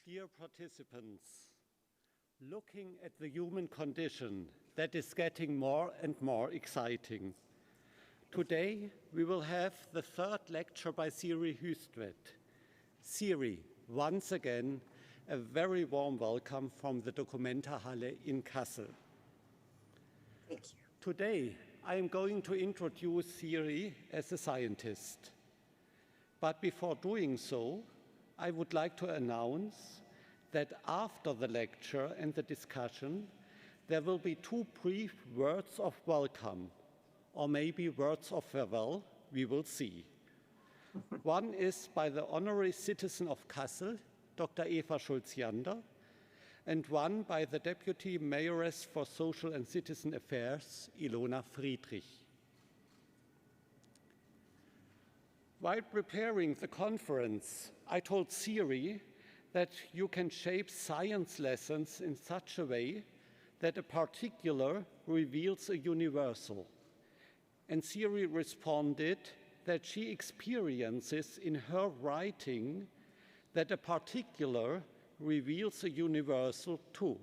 Dear participants, looking at the human condition, that is getting more and more exciting. Today, we will have the third lecture by Siri Hustvedt. Siri, once again, a very warm welcome from the Documenta-Halle in Kassel. Thank you. Today, I am going to introduce Siri as a scientist. But before doing so, I would like to announce that after the lecture and the discussion, there will be two brief words of welcome, or maybe words of farewell, we will see. One is by the honorary citizen of Kassel, Dr. Eva Schulz-Jander, and one by the Deputy Mayoress for Social and Citizen Affairs, Ilona Friedrich. While preparing the conference, I told Siri that you can shape science lessons in such a way that a particular reveals a universal. And Siri responded that she experiences in her writing that a particular reveals a universal too.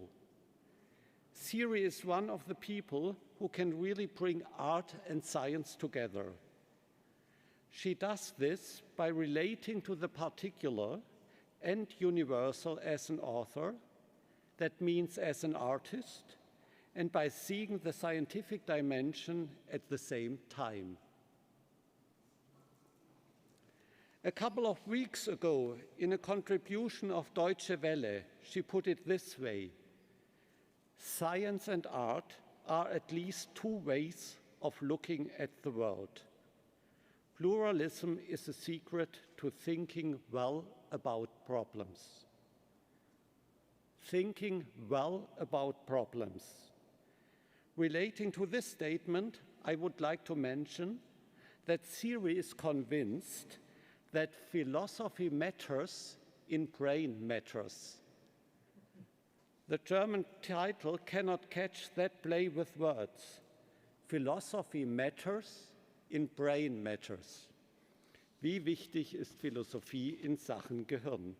Siri is one of the people who can really bring art and science together. She does this by relating to the particular and universal as an author, that means as an artist, and by seeing the scientific dimension at the same time. A couple of weeks ago, in a contribution of Deutsche Welle, she put it this way: science and art are at least two ways of looking at the world. Pluralism is the secret to thinking well about problems. Thinking well about problems. Relating to this statement, I would like to mention that Siri is convinced that philosophy matters in brain matters. The German title cannot catch that play with words. Philosophy matters in brain matters. Wie wichtig ist Philosophie in Sachen Gehirn?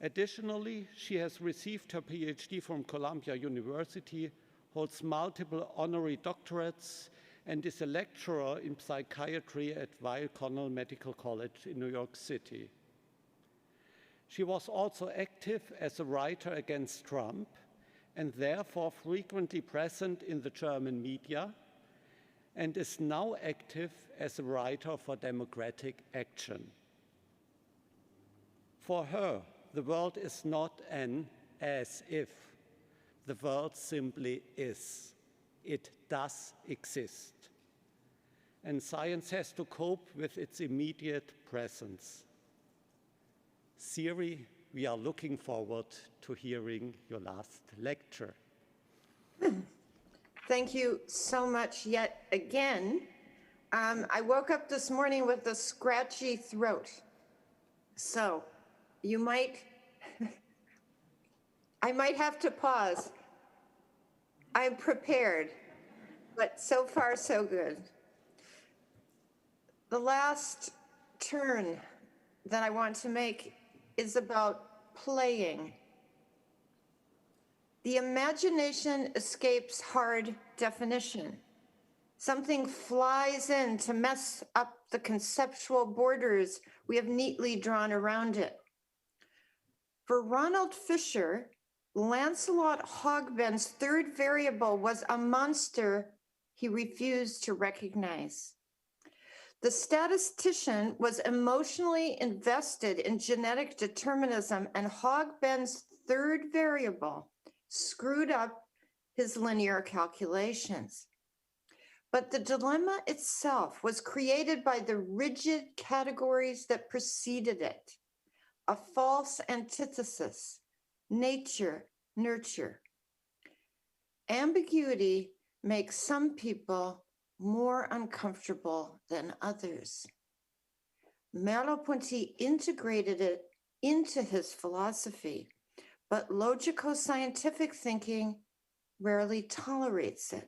Additionally, she has received her PhD from Columbia University, holds multiple honorary doctorates, and is a lecturer in psychiatry at Weill Cornell Medical College in New York City. She was also active as a writer against Trump and therefore frequently present in the German media, and is now active as a writer for democratic action. For her, the world is not an as if. The world simply is. It does exist. And science has to cope with its immediate presence. Siri, we are looking forward to hearing your last lecture. Thank you so much yet again. I woke up this morning with a scratchy throat. So you might, I might have to pause. I'm prepared, but so far so good. The last turn that I want to make is about playing. The imagination escapes hard definition. Something flies in to mess up the conceptual borders we have neatly drawn around it. For Ronald Fisher, Lancelot Hogben's third variable was a monster he refused to recognize. The statistician was emotionally invested in genetic determinism, and Hogben's third variable screwed up his linear calculations. But the dilemma itself was created by the rigid categories that preceded it, a false antithesis, nature, nurture. Ambiguity makes some people more uncomfortable than others. Merleau-Ponty integrated it into his philosophy, but logico-scientific thinking rarely tolerates it.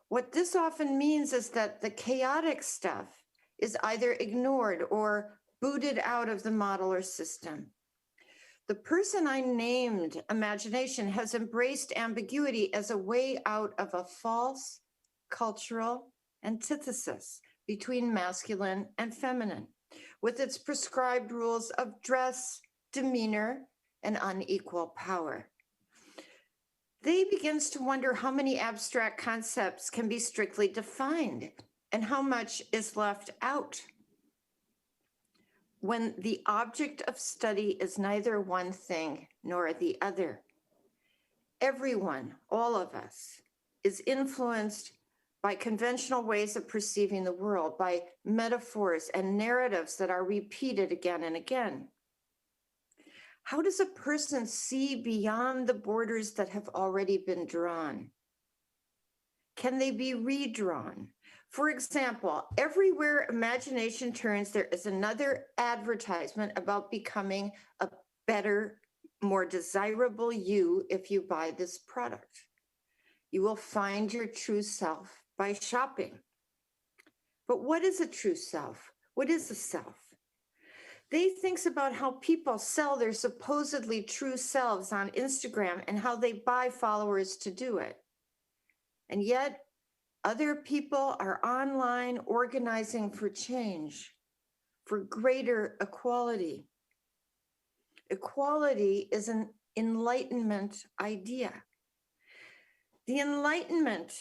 What this often means is that the chaotic stuff is either ignored or booted out of the model or system. The person I named imagination has embraced ambiguity as a way out of a false cultural antithesis between masculine and feminine, with its prescribed rules of dress, demeanor, and unequal power. They begins to wonder how many abstract concepts can be strictly defined and how much is left out. When the object of study is neither one thing nor the other. Everyone, all of us, is influenced by conventional ways of perceiving the world, by metaphors and narratives that are repeated again and again. How does a person see beyond the borders that have already been drawn? Can they be redrawn? For example, everywhere imagination turns, there is another advertisement about becoming a better, more desirable you if you buy this product. You will find your true self by shopping. But what is a true self? What is a self? They think about how people sell their supposedly true selves on Instagram and how they buy followers to do it. And yet, other people are online organizing for change, for greater equality. Equality is an Enlightenment idea. The Enlightenment,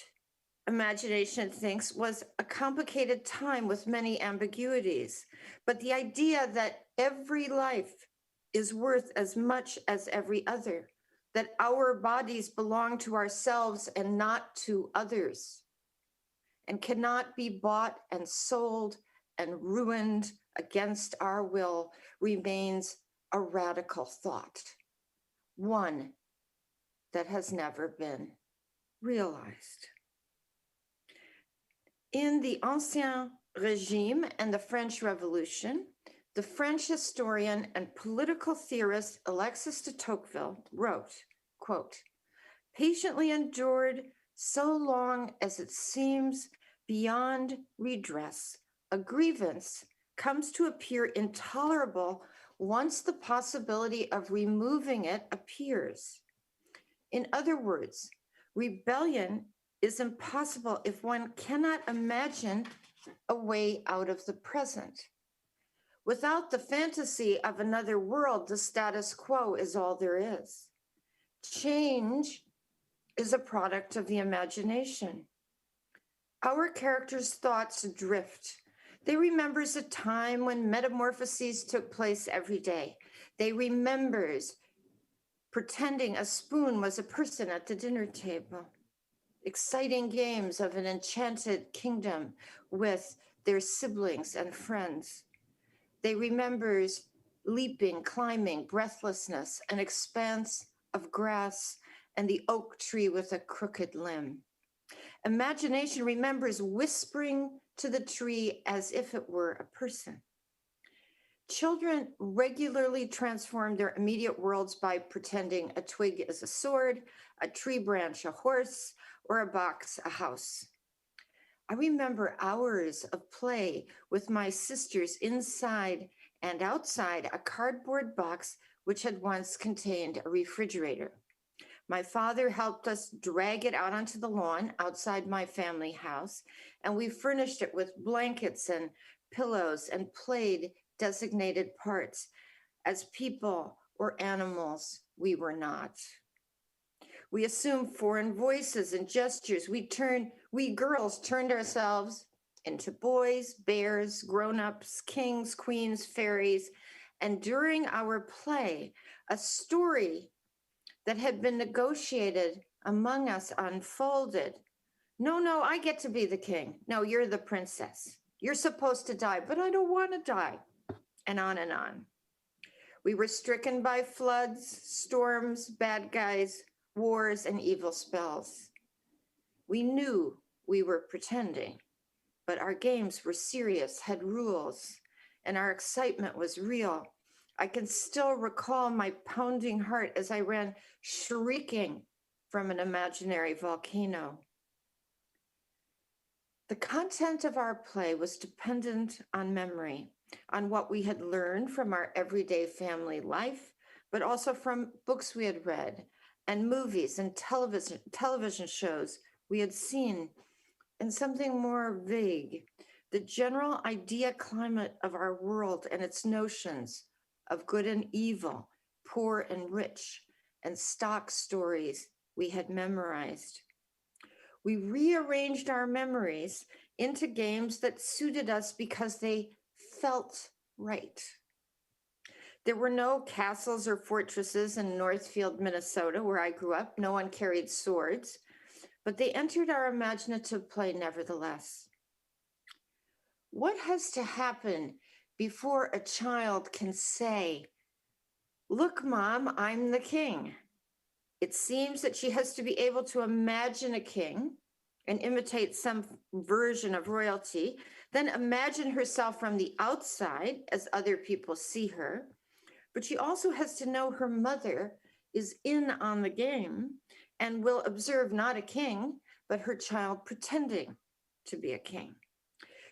imagination thinks, was a complicated time with many ambiguities, but the idea that every life is worth as much as every other, that our bodies belong to ourselves and not to others, and cannot be bought and sold and ruined against our will, remains a radical thought, one that has never been realized. In the Ancien Régime and the French Revolution, the French historian and political theorist Alexis de Tocqueville wrote, quote, "Patiently endured so long as it seems beyond redress, a grievance comes to appear intolerable once the possibility of removing it appears. In other words, rebellion is impossible if one cannot imagine a way out of the present. Without the fantasy of another world, the status quo is all there is. Change is a product of the imagination. Our characters' thoughts drift. They remember a time when metamorphoses took place every day. They remembers pretending a spoon was a person at the dinner table. Exciting games of an enchanted kingdom with their siblings and friends. They remembers leaping, climbing, breathlessness, an expanse of grass, and the oak tree with a crooked limb. Imagination remembers whispering to the tree as if it were a person. Children regularly transform their immediate worlds by pretending a twig is a sword, a tree branch a horse, or a box a house. I remember hours of play with my sisters inside and outside a cardboard box which had once contained a refrigerator. My father helped us drag it out onto the lawn outside my family house, and we furnished it with blankets and pillows and played designated parts. As people or animals, we were not. We assumed foreign voices and gestures. We girls turned ourselves into boys, bears, grown-ups, kings, queens, fairies, and during our play, a story that had been negotiated among us unfolded. No, I get to be the king. No, you're the princess. You're supposed to die, but I don't want to die. And on and on. We were stricken by floods, storms, bad guys, wars, and evil spells. We knew we were pretending, but our games were serious, had rules, and our excitement was real. I can still recall my pounding heart as I ran shrieking from an imaginary volcano. The content of our play was dependent on memory, on what we had learned from our everyday family life, but also from books we had read and movies and television shows we had seen, and something more vague, the general idea climate of our world and its notions of good and evil, poor and rich, and stock stories we had memorized. We rearranged our memories into games that suited us because they felt right. There were no castles or fortresses in Northfield, Minnesota, where I grew up. No one carried swords, but they entered our imaginative play nevertheless. What has to happen before a child can say, "Look, Mom, I'm the king"? It seems that she has to be able to imagine a king and imitate some version of royalty, then imagine herself from the outside as other people see her. But she also has to know her mother is in on the game and will observe not a king, but her child pretending to be a king.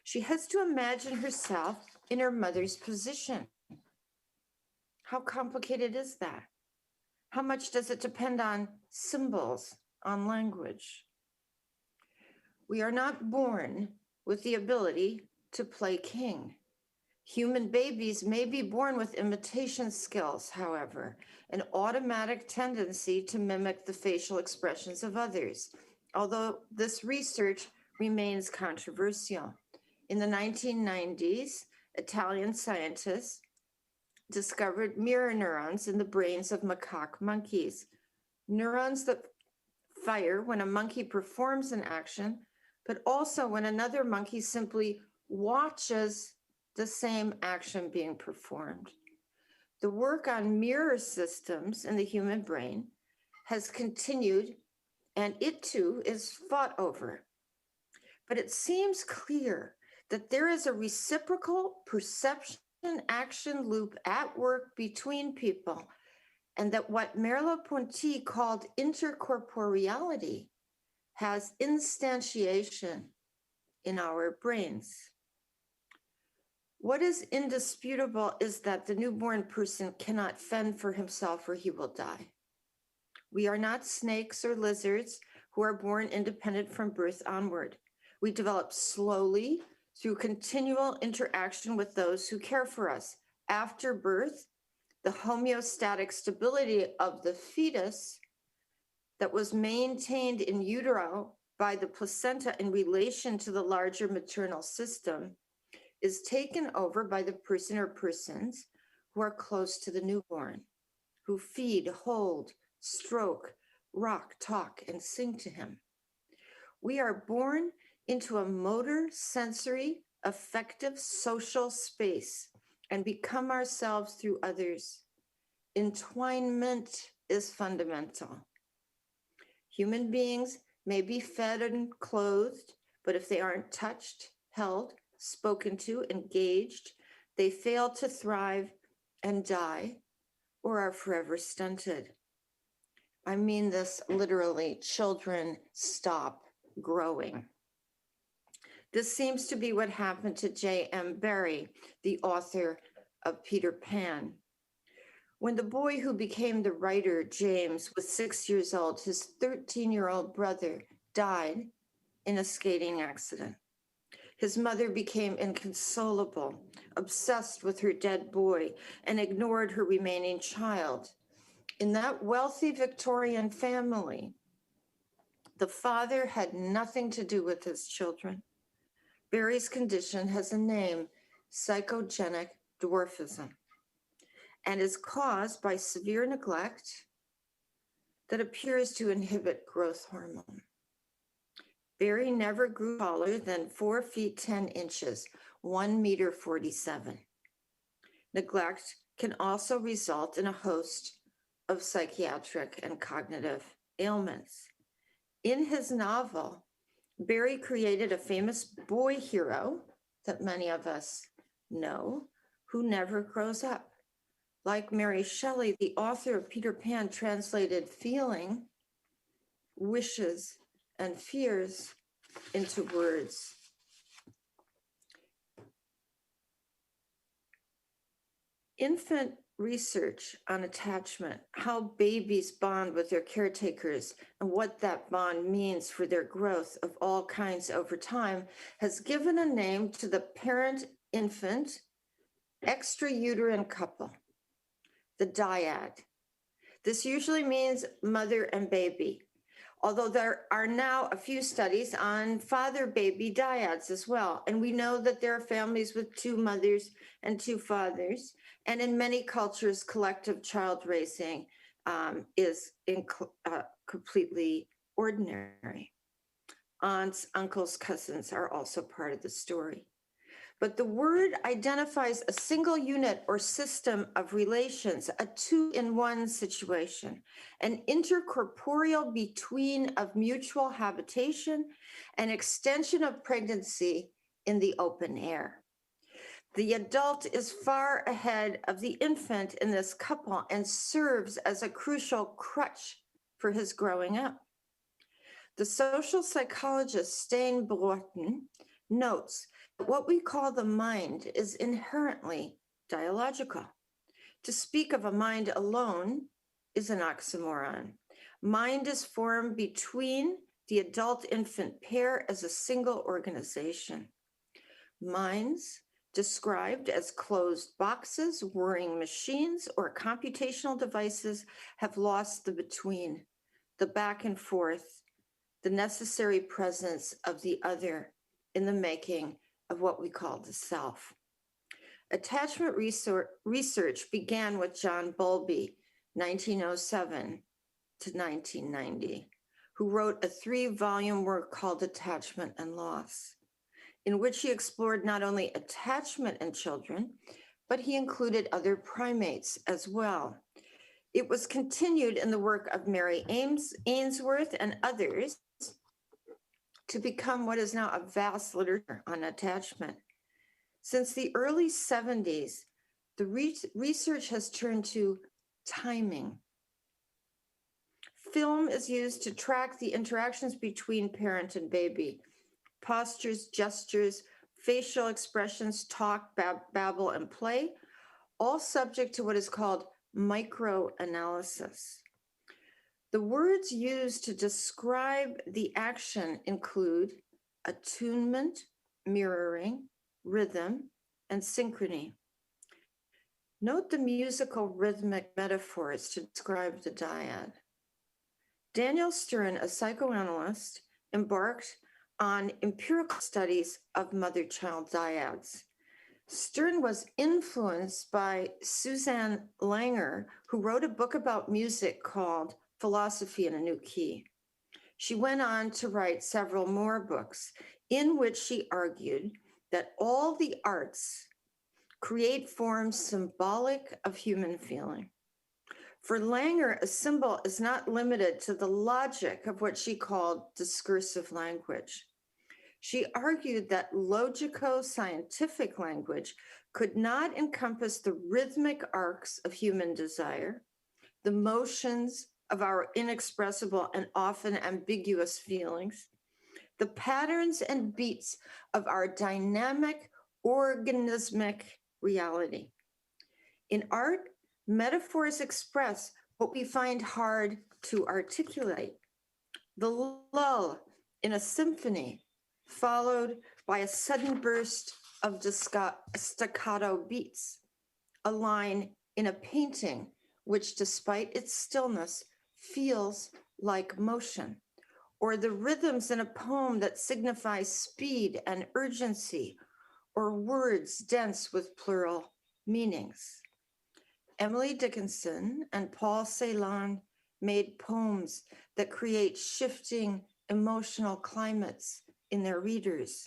She has to imagine herself in her mother's position. How complicated is that? How much does it depend on symbols, on language? We are not born with the ability to play king. Human babies may be born with imitation skills, however, an automatic tendency to mimic the facial expressions of others, although this research remains controversial. In the 1990s, Italian scientists discovered mirror neurons in the brains of macaque monkeys, neurons that fire when a monkey performs an action, but also when another monkey simply watches the same action being performed. The work on mirror systems in the human brain has continued, and it too is fought over. But it seems clear that there is a reciprocal perception action loop at work between people, and that what Merleau-Ponty called intercorporeality has instantiation in our brains. What is indisputable is that the newborn person cannot fend for himself or he will die. We are not snakes or lizards who are born independent from birth onward. We develop slowly through continual interaction with those who care for us. After birth, the homeostatic stability of the fetus that was maintained in utero by the placenta in relation to the larger maternal system is taken over by the person or persons who are close to the newborn, who feed, hold, stroke, rock, talk, and sing to him. We are born into a motor, sensory, affective, social space and become ourselves through others. Entwinement is fundamental. Human beings may be fed and clothed, but if they aren't touched, held, spoken to, engaged, they fail to thrive and die or are forever stunted. I mean this literally, children stop growing. This seems to be what happened to J.M. Barrie, the author of Peter Pan. When the boy who became the writer, James, was 6 years old, his 13-year-old brother died in a skating accident. His mother became inconsolable, obsessed with her dead boy, and ignored her remaining child. In that wealthy Victorian family, the father had nothing to do with his children. Barrie's condition has a name, Psychogenic Dwarfism, and is caused by severe neglect that appears to inhibit growth hormone. Barrie never grew taller than 4 feet 10 inches, 1 meter 47. Neglect can also result in a host of psychiatric and cognitive ailments. In his novel, Barrie created a famous boy hero that many of us know, who never grows up. Like Mary Shelley, the author of Peter Pan translated feeling, wishes, and fears into words. Infant research on attachment, how babies bond with their caretakers, and what that bond means for their growth of all kinds over time, has given a name to the parent-infant extrauterine couple, the dyad. This usually means mother and baby, although there are now a few studies on father-baby dyads as well. And we know that there are families with two mothers and two fathers. And in many cultures, collective child raising is completely ordinary. Aunts, uncles, cousins are also part of the story. But the word identifies a single unit or system of relations, a two-in-one situation, an intercorporeal between of mutual habitation and extension of pregnancy in the open air. The adult is far ahead of the infant in this couple and serves as a crucial crutch for his growing up. The social psychologist Stein Broughton notes that what we call the mind is inherently dialogical. To speak of a mind alone is an oxymoron. Mind is formed between the adult-infant pair as a single organization. Minds, described as closed boxes, whirring machines, or computational devices, have lost the between, the back and forth, the necessary presence of the other in the making of what we call the self. Attachment research began with John Bowlby, 1907 to 1990, who wrote a 3-volume work called Attachment and Loss, in which he explored not only attachment in children, but he included other primates as well. It was continued in the work of Mary Ainsworth and others to become what is now a vast literature on attachment. Since the early 70s, the research has turned to timing. Film is used to track the interactions between parent and baby. Postures, gestures, facial expressions, talk, babble, and play, all subject to what is called microanalysis. The words used to describe the action include attunement, mirroring, rhythm, and synchrony. Note the musical rhythmic metaphors to describe the dyad. Daniel Stern, a psychoanalyst, embarked on empirical studies of mother-child dyads. Stern was influenced by Suzanne Langer, who wrote a book about music called Philosophy in a New Key. She went on to write several more books in which she argued that all the arts create forms symbolic of human feeling. For Langer, a symbol is not limited to the logic of what she called discursive language. She argued that logico-scientific language could not encompass the rhythmic arcs of human desire, the motions of our inexpressible and often ambiguous feelings, the patterns and beats of our dynamic, organismic reality. In art, metaphors express what we find hard to articulate. The lull in a symphony, followed by a sudden burst of staccato beats, a line in a painting which, despite its stillness, feels like motion, or the rhythms in a poem that signify speed and urgency, or words dense with plural meanings. Emily Dickinson and Paul Celan made poems that create shifting emotional climates in their readers.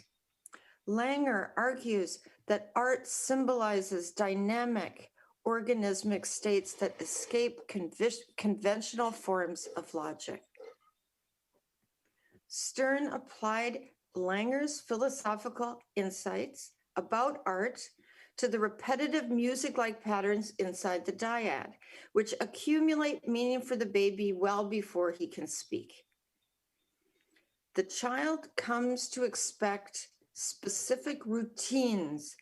Langer argues that art symbolizes dynamic, organismic states that escape conventional forms of logic. Stern applied Langer's philosophical insights about art to the repetitive music-like patterns inside the dyad, which accumulate meaning for the baby well before he can speak. The child comes to expect specific routines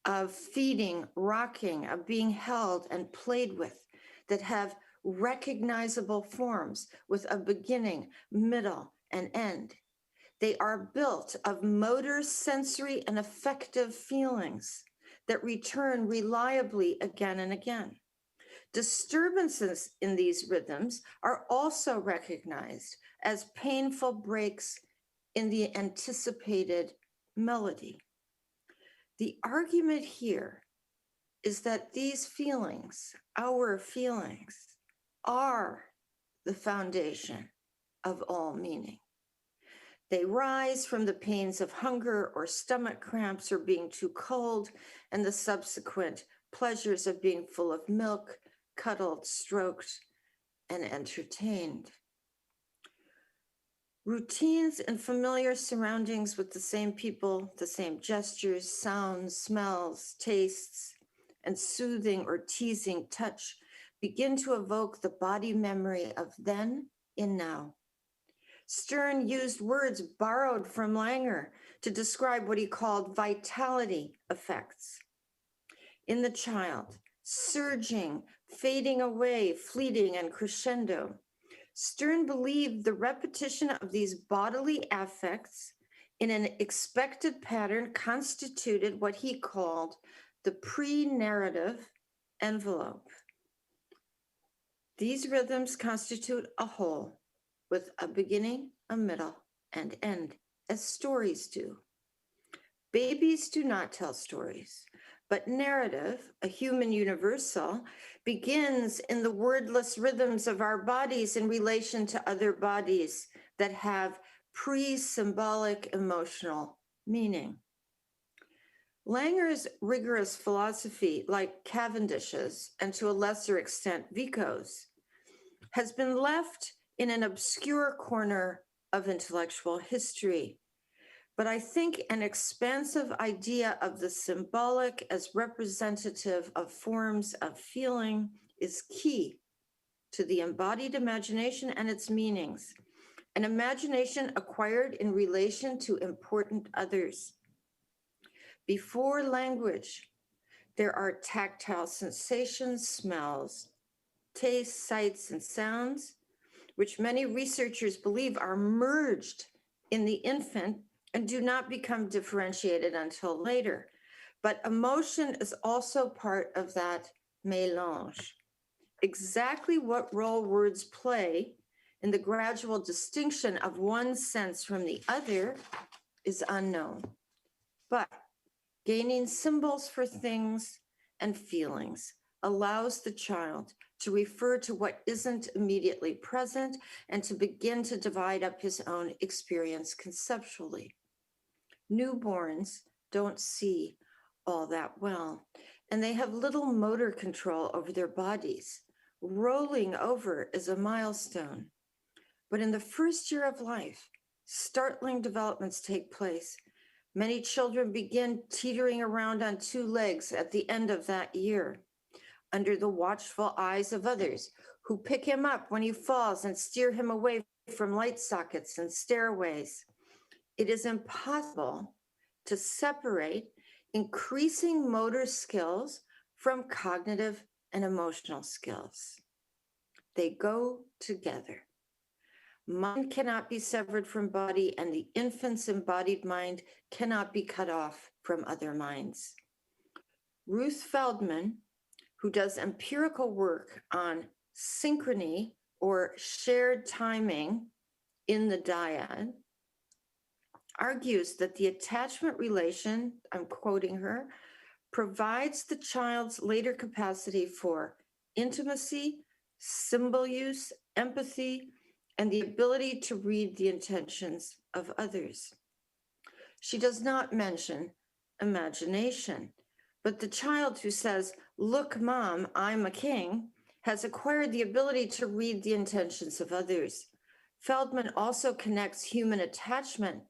of feeding, rocking, of being held and played with, that have recognizable forms with a beginning, middle, and end. They are built of motor, sensory, and affective feelings that return reliably again and again. Disturbances in these rhythms are also recognized as painful breaks in the anticipated melody. The argument here is that these feelings, our feelings, are the foundation of all meaning. They rise from the pains of hunger or stomach cramps or being too cold, and the subsequent pleasures of being full of milk, cuddled, stroked, and entertained. Routines and familiar surroundings with the same people, the same gestures, sounds, smells, tastes, and soothing or teasing touch begin to evoke the body memory of then and now. Stern used words borrowed from Langer to describe what he called vitality effects. In the child, surging, fading away, fleeting, and crescendo. Stern believed the repetition of these bodily affects in an expected pattern constituted what he called the pre-narrative envelope. These rhythms constitute a whole with a beginning, a middle, and end, as stories do. Babies do not tell stories, but narrative, a human universal, begins in the wordless rhythms of our bodies in relation to other bodies that have pre-symbolic emotional meaning. Langer's rigorous philosophy, like Cavendish's, and to a lesser extent Vico's, has been left in an obscure corner of intellectual history. But I think an expansive idea of the symbolic as representative of forms of feeling is key to the embodied imagination and its meanings, an imagination acquired in relation to important others. Before language, there are tactile sensations, smells, tastes, sights, and sounds, which many researchers believe are merged in the infant and do not become differentiated until later. But emotion is also part of that mélange. Exactly what role words play in the gradual distinction of one sense from the other is unknown. But gaining symbols for things and feelings allows the child to refer to what isn't immediately present and to begin to divide up his own experience conceptually. Newborns don't see all that well, and they have little motor control over their bodies. Rolling over is a milestone. But in the first year of life, startling developments take place. Many children begin teetering around on two legs at the end of that year, under the watchful eyes of others who pick him up when he falls and steer him away from light sockets and stairways. It is impossible to separate increasing motor skills from cognitive and emotional skills. They go together. Mind cannot be severed from body, and the infant's embodied mind cannot be cut off from other minds. Ruth Feldman, who does empirical work on synchrony or shared timing in the dyad, argues that the attachment relation, I'm quoting her, provides the child's later capacity for intimacy, symbol use, empathy, and the ability to read the intentions of others. She does not mention imagination, but the child who says, "Look, Mom, I'm a king," has acquired the ability to read the intentions of others. Feldman also connects human attachment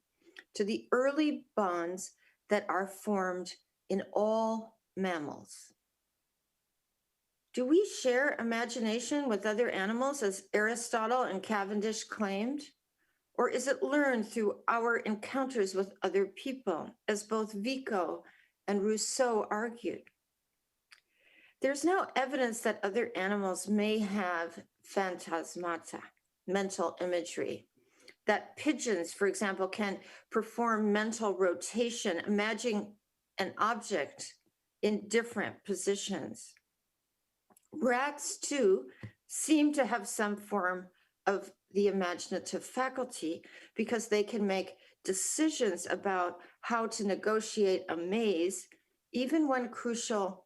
to the early bonds that are formed in all mammals. Do we share imagination with other animals, as Aristotle and Cavendish claimed? Or is it learned through our encounters with other people, as both Vico And Rousseau argued, there's no evidence that other animals may have phantasmata, mental imagery, that pigeons, for example, can perform mental rotation, imagining an object in different positions. Rats, too, seem to have some form of the imaginative faculty because they can make decisions about how to negotiate a maze, even when crucial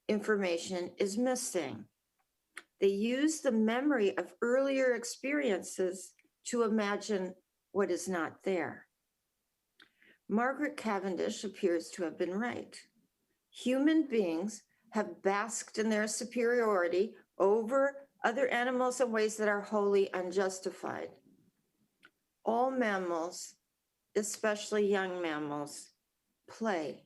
information is missing. They use the memory of earlier experiences to imagine what is not there. Margaret Cavendish appears to have been right. Human beings have basked in their superiority over other animals in ways that are wholly unjustified. All mammals, especially young mammals, play.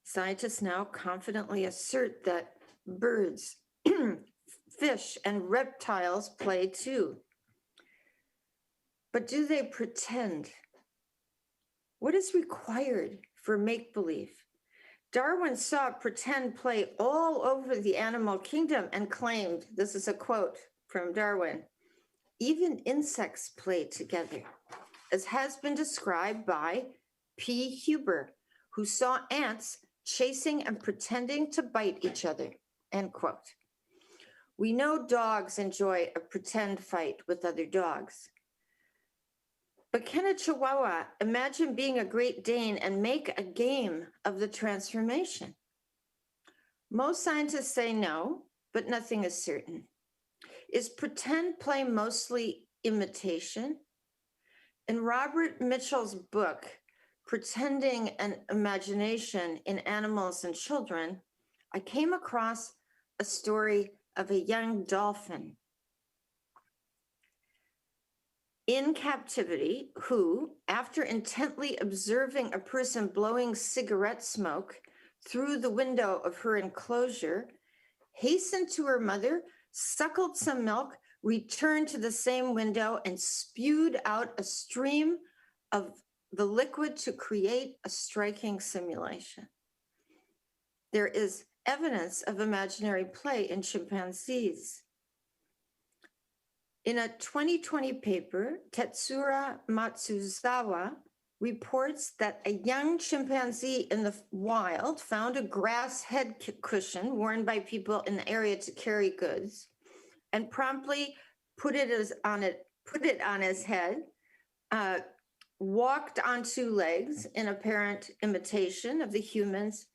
Scientists now confidently assert that birds, fish, and reptiles play too. But do they pretend? What is required for make-believe? Darwin saw pretend play all over the animal kingdom and claimed, this is a quote from Darwin, even insects play together, as has been described by P. Huber, who saw ants chasing and pretending to bite each other, end quote. We know dogs enjoy a pretend fight with other dogs. But can a Chihuahua imagine being a Great Dane and make a game of the transformation? Most scientists say no, but nothing is certain. Is pretend play mostly imitation? In Robert Mitchell's book, Pretending and Imagination in Animals and Children, I came across a story of a young dolphin in captivity who, after intently observing a person blowing cigarette smoke through the window of her enclosure, hastened to her mother, suckled some milk, returned to the same window, and spewed out a stream of the liquid to create a striking simulation. There is evidence of imaginary play in chimpanzees. In a 2020 paper, Tetsura Matsuzawa reports that a young chimpanzee in the wild found a grass head cushion worn by people in the area to carry goods and promptly put it on his head, walked on two legs in apparent imitation of the humans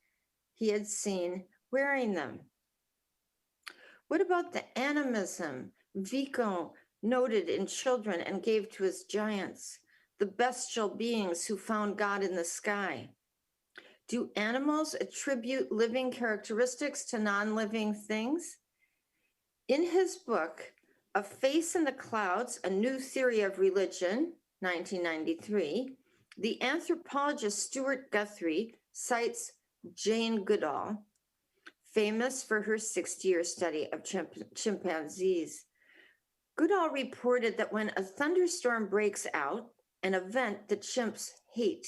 he had seen wearing them. What about the animism Vico noted in children and gave to his giants, the bestial beings who found God in the sky? Do animals attribute living characteristics to non-living things? In his book, A Face in the Clouds, A New Theory of Religion, 1993, the anthropologist Stuart Guthrie cites Jane Goodall, famous for her 60-year study of chimpanzees. Goodall reported that when a thunderstorm breaks out, an event that chimps hate,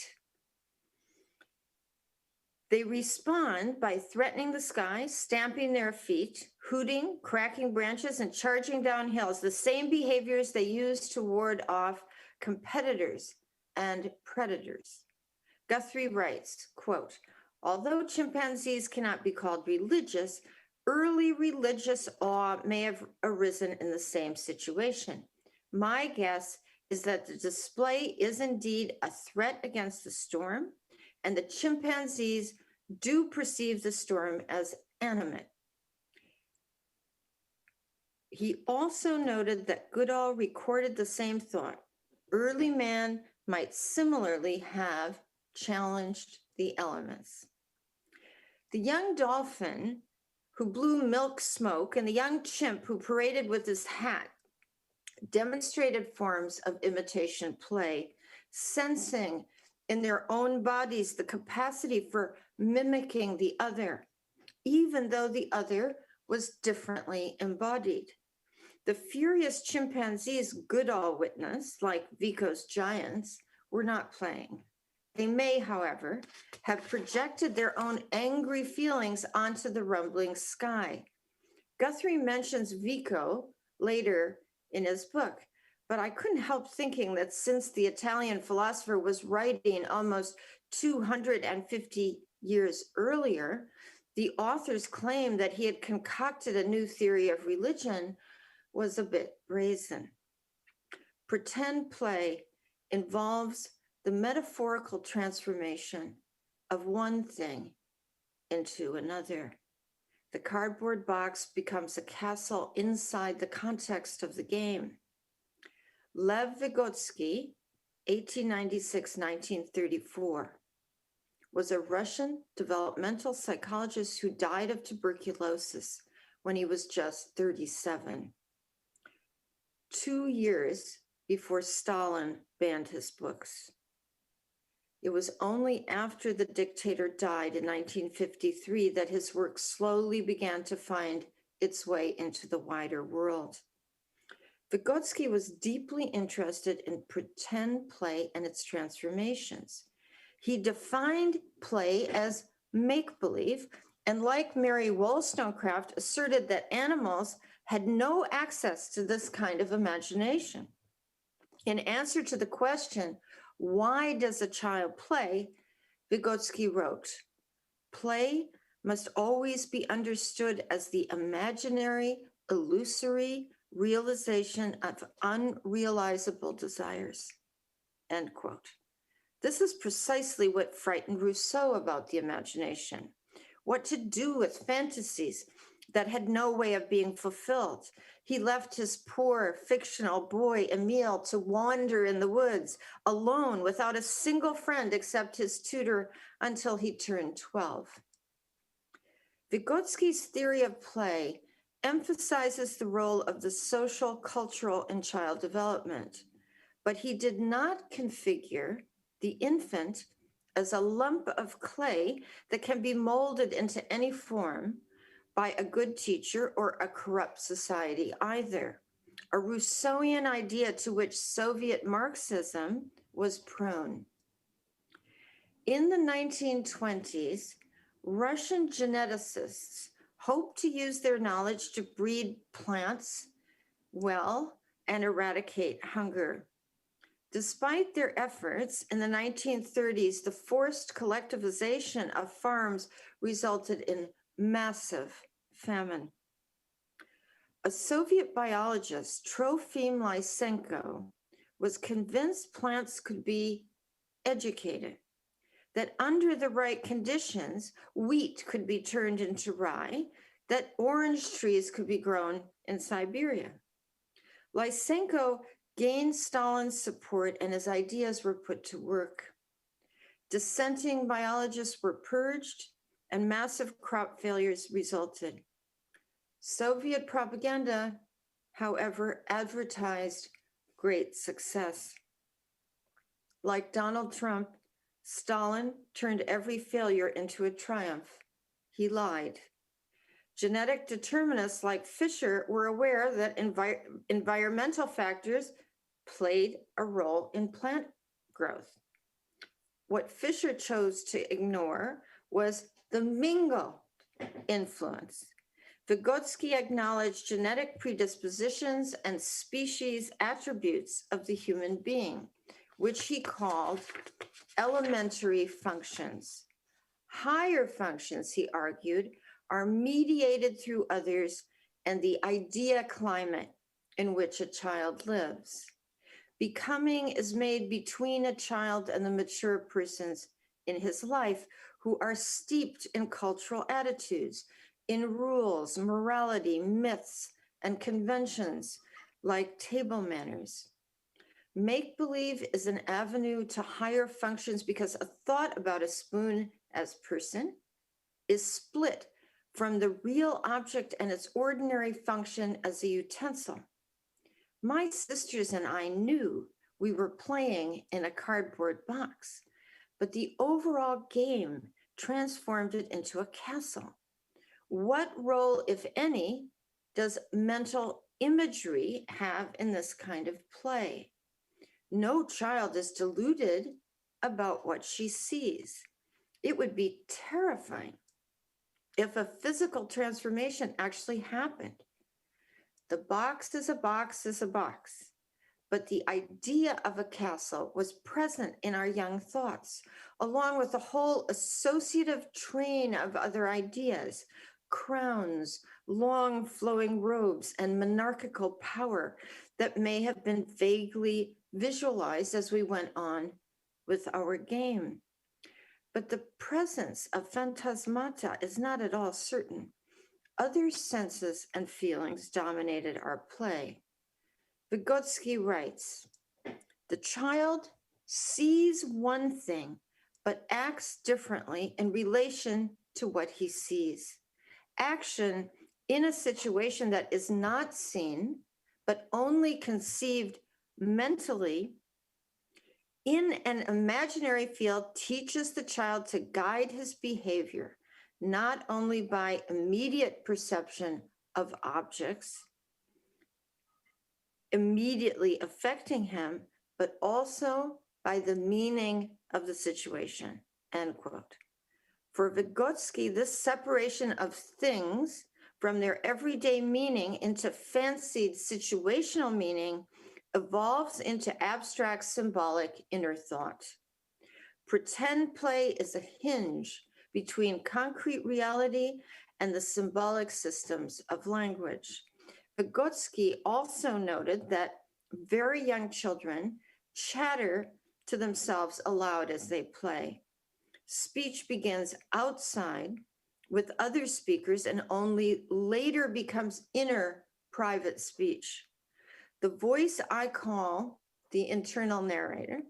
they respond by threatening the sky, stamping their feet, hooting, cracking branches, and charging down hills, the same behaviors they use to ward off competitors and predators. Guthrie writes, quote, although chimpanzees cannot be called religious, early religious awe may have arisen in the same situation. My guess is that the display is indeed a threat against the storm, and the chimpanzees do perceive the storm as animate. He also noted that Goodall recorded the same thought. Early man might similarly have challenged the elements. The young dolphin who blew milk smoke and the young chimp who paraded with his hat demonstrated forms of imitation play, sensing in their own bodies the capacity for mimicking the other, even though the other was differently embodied. The furious chimpanzees Goodall witnessed, like Vico's giants, were not playing. They may, however, have projected their own angry feelings onto the rumbling sky. Guthrie mentions Vico later in his book, but I couldn't help thinking that since the Italian philosopher was writing almost 250 years earlier, the author's claim that he had concocted a new theory of religion was a bit brazen. Pretend play involves the metaphorical transformation of one thing into another. The cardboard box becomes a castle inside the context of the game. Lev Vygotsky, 1896-1934, was a Russian developmental psychologist who died of tuberculosis when he was just 37, 2 years before Stalin banned his books. It was only after the dictator died in 1953 that his work slowly began to find its way into the wider world. Vygotsky was deeply interested in pretend play and its transformations. He defined play as make-believe, and like Mary Wollstonecraft, asserted that animals had no access to this kind of imagination. In answer to the question, why does a child play? Vygotsky wrote, play must always be understood as the imaginary, illusory realization of unrealizable desires, end quote. This is precisely what frightened Rousseau about the imagination. What to do with fantasies that had no way of being fulfilled. He left his poor fictional boy, Emile, to wander in the woods alone without a single friend except his tutor until he turned 12. Vygotsky's theory of play emphasizes the role of the social, cultural, and child development, but he did not configure the infant as a lump of clay that can be molded into any form by a good teacher or a corrupt society either, a Rousseauian idea to which Soviet Marxism was prone. In the 1920s, Russian geneticists hoped to use their knowledge to breed plants well and eradicate hunger. Despite their efforts, in the 1930s, the forced collectivization of farms resulted in massive famine. A Soviet biologist, Trofim Lysenko, was convinced plants could be educated, that under the right conditions, wheat could be turned into rye, that orange trees could be grown in Siberia. Lysenko gained Stalin's support and his ideas were put to work. Dissenting biologists were purged and massive crop failures resulted. Soviet propaganda, however, advertised great success. Like Donald Trump, Stalin turned every failure into a triumph. He lied. Genetic determinists like Fisher were aware that environmental factors played a role in plant growth. What Fisher chose to ignore was the Mingo influence. Vygotsky acknowledged genetic predispositions and species attributes of the human being, which he called elementary functions. Higher functions, he argued, are mediated through others and the idea climate in which a child lives. Becoming is made between a child and the mature persons in his life who are steeped in cultural attitudes, in rules, morality, myths, and conventions like table manners. Make-believe is an avenue to higher functions because a thought about a spoon as person is split from the real object and its ordinary function as a utensil. My sisters and I knew we were playing in a cardboard box, but the overall game transformed it into a castle. What role, if any, does mental imagery have in this kind of play? No child is deluded about what she sees. It would be terrifying if a physical transformation actually happened. The box is a box is a box, but the idea of a castle was present in our young thoughts, along with a whole associative train of other ideas, crowns, long flowing robes, and monarchical power that may have been vaguely visualized as we went on with our game. But the presence of phantasmata is not at all certain. Other senses and feelings dominated our play. Vygotsky writes, the child sees one thing, but acts differently in relation to what he sees. Action in a situation that is not seen, but only conceived mentally in an imaginary field teaches the child to guide his behavior, not only by immediate perception of objects, immediately affecting him, but also by the meaning of the situation, end quote. For Vygotsky, this separation of things from their everyday meaning into fancied situational meaning evolves into abstract symbolic inner thought. Pretend play is a hinge between concrete reality and the symbolic systems of language. Vygotsky also noted that very young children chatter to themselves aloud as they play. Speech begins outside with other speakers and only later becomes inner private speech. The voice I call the internal narrator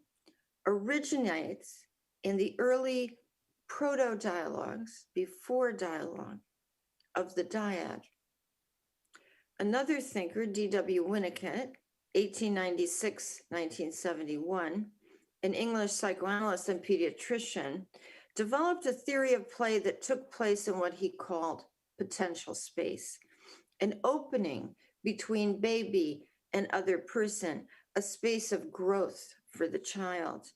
originates in the early proto-dialogues before dialogue of the dyad. Another thinker, D.W. Winnicott, 1896-1971, an English psychoanalyst and pediatrician, developed a theory of play that took place in what he called potential space, an opening between baby and other person, a space of growth for the child.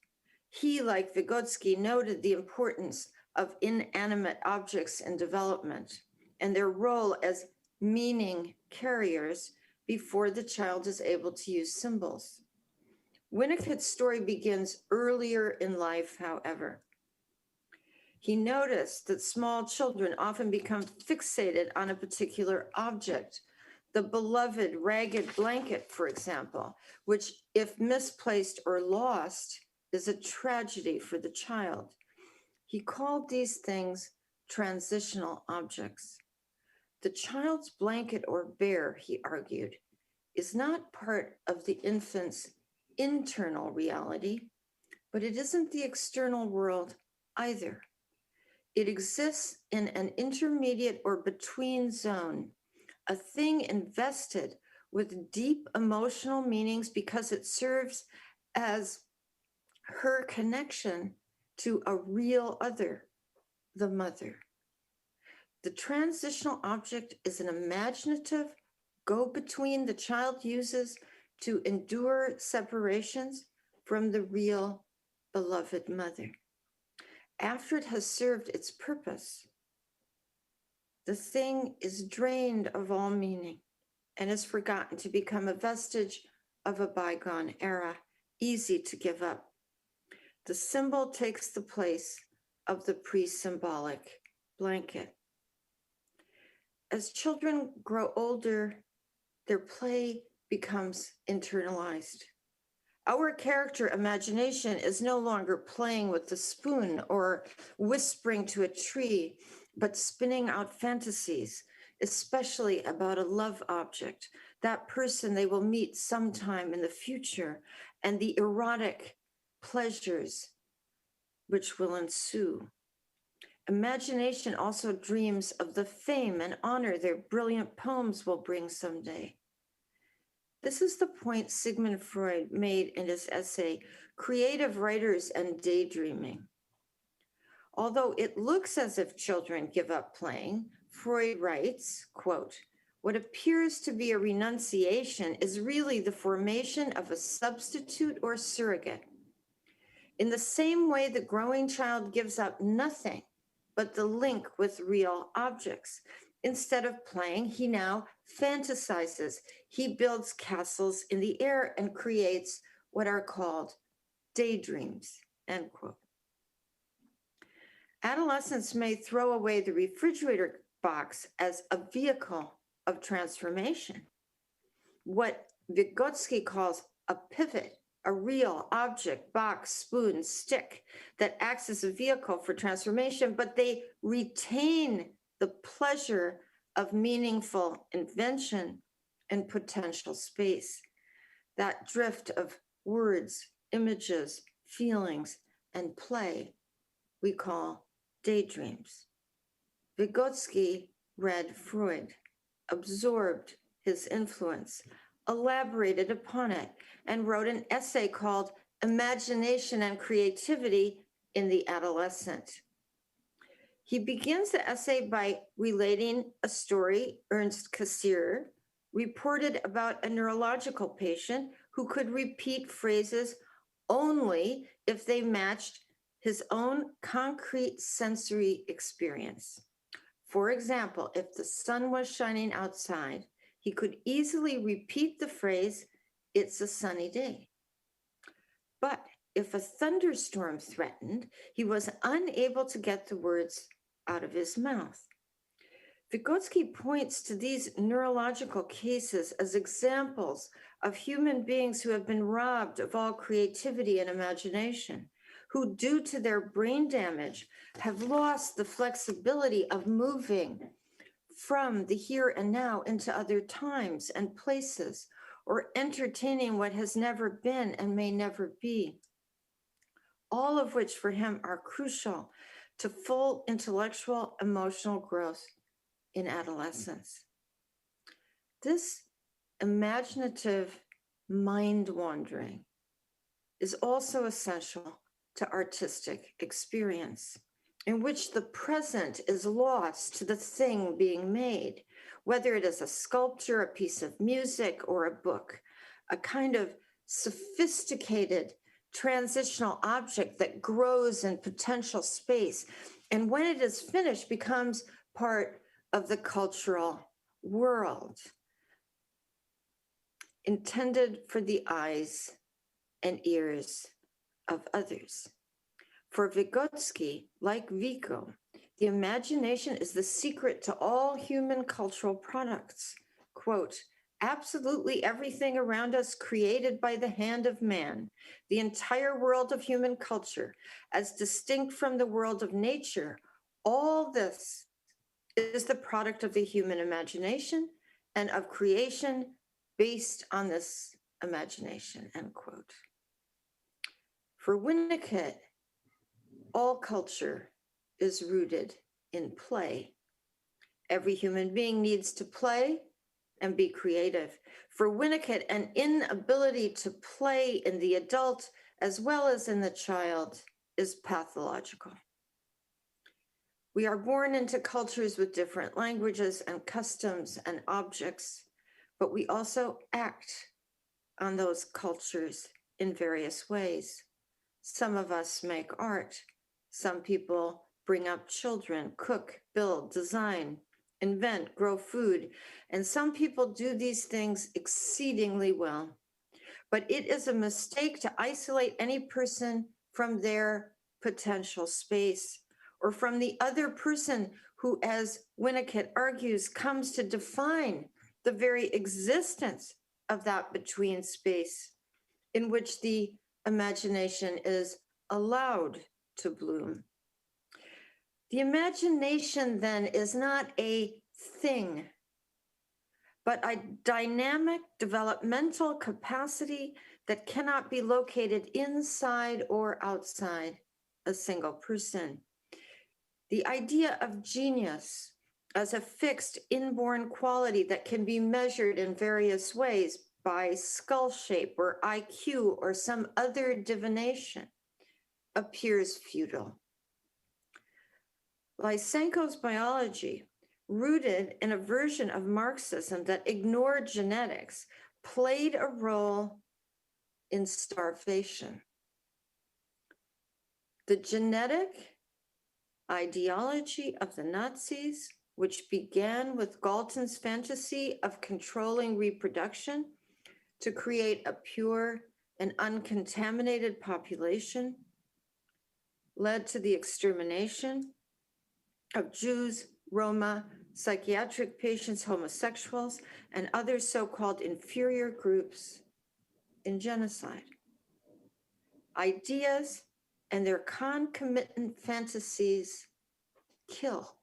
He, like Vygotsky, noted the importance of inanimate objects in development and their role as meaning carriers before the child is able to use symbols. Winnicott's story begins earlier in life, however. He noticed that small children often become fixated on a particular object, the beloved ragged blanket, for example, which, if misplaced or lost, is a tragedy for the child. He called these things transitional objects. The child's blanket or bear, he argued, is not part of the infant's internal reality, but it isn't the external world either. It exists in an intermediate or between zone, a thing invested with deep emotional meanings because it serves as her connection to a real other, the mother. The transitional object is an imaginative go-between the child uses to endure separations from the real beloved mother. After it has served its purpose, the thing is drained of all meaning and is forgotten to become a vestige of a bygone era, easy to give up. The symbol takes the place of the pre-symbolic blanket. As children grow older, their play becomes internalized. Our character imagination is no longer playing with the spoon or whispering to a tree, but spinning out fantasies, especially about a love object, that person they will meet sometime in the future, and the erotic pleasures which will ensue. Imagination also dreams of the fame and honor their brilliant poems will bring someday. This is the point Sigmund Freud made in his essay, Creative Writers and Daydreaming. Although it looks as if children give up playing, Freud writes, quote, what appears to be a renunciation is really the formation of a substitute or surrogate. In the same way, the growing child gives up nothing but the link with real objects. Instead of playing, he now fantasizes. He builds castles in the air and creates what are called daydreams, end quote. Adolescents may throw away the refrigerator box as a vehicle of transformation. What Vygotsky calls a pivot, a real object, box, spoon, stick that acts as a vehicle for transformation, but they retain the pleasure of meaningful invention and potential space. That drift of words, images, feelings, and play we call daydreams. Vygotsky read Freud, absorbed his influence, elaborated upon it, and wrote an essay called Imagination and Creativity in the Adolescent. He begins the essay by relating a story Ernst Cassirer reported about a neurological patient who could repeat phrases only if they matched his own concrete sensory experience. For example, if the sun was shining outside, he could easily repeat the phrase, "It's a sunny day." But if a thunderstorm threatened, he was unable to get the words out of his mouth. Vygotsky points to these neurological cases as examples of human beings who have been robbed of all creativity and imagination, who, due to their brain damage, have lost the flexibility of moving from the here and now into other times and places, or entertaining what has never been and may never be, all of which for him are crucial to full intellectual, emotional growth in adolescence. This imaginative mind wandering is also essential to artistic experience, in which the present is lost to the thing being made, whether it is a sculpture, a piece of music, or a book, a kind of sophisticated transitional object that grows in potential space, and when it is finished, becomes part of the cultural world, intended for the eyes and ears of others. For Vygotsky, like Vico, the imagination is the secret to all human cultural products. Quote, absolutely everything around us created by the hand of man, the entire world of human culture, as distinct from the world of nature, all this is the product of the human imagination and of creation based on this imagination, end quote. For Winnicott, all culture is rooted in play. Every human being needs to play and be creative. For Winnicott, an inability to play in the adult as well as in the child is pathological. We are born into cultures with different languages and customs and objects, but we also act on those cultures in various ways. Some of us make art. Some people bring up children, cook, build, design, invent, grow food. And some people do these things exceedingly well. But it is a mistake to isolate any person from their potential space or from the other person who, as Winnicott argues, comes to define the very existence of that between space in which the imagination is allowed to bloom. The imagination then is not a thing, but a dynamic developmental capacity that cannot be located inside or outside a single person. The idea of genius as a fixed inborn quality that can be measured in various ways by skull shape or IQ or some other divination appears futile. Lysenko's biology, rooted in a version of Marxism that ignored genetics, played a role in starvation. The genetic ideology of the Nazis, which began with Galton's fantasy of controlling reproduction to create a pure and uncontaminated population, led to the extermination of Jews, Roma, psychiatric patients, homosexuals, and other so-called inferior groups in genocide. Ideas and their concomitant fantasies kill.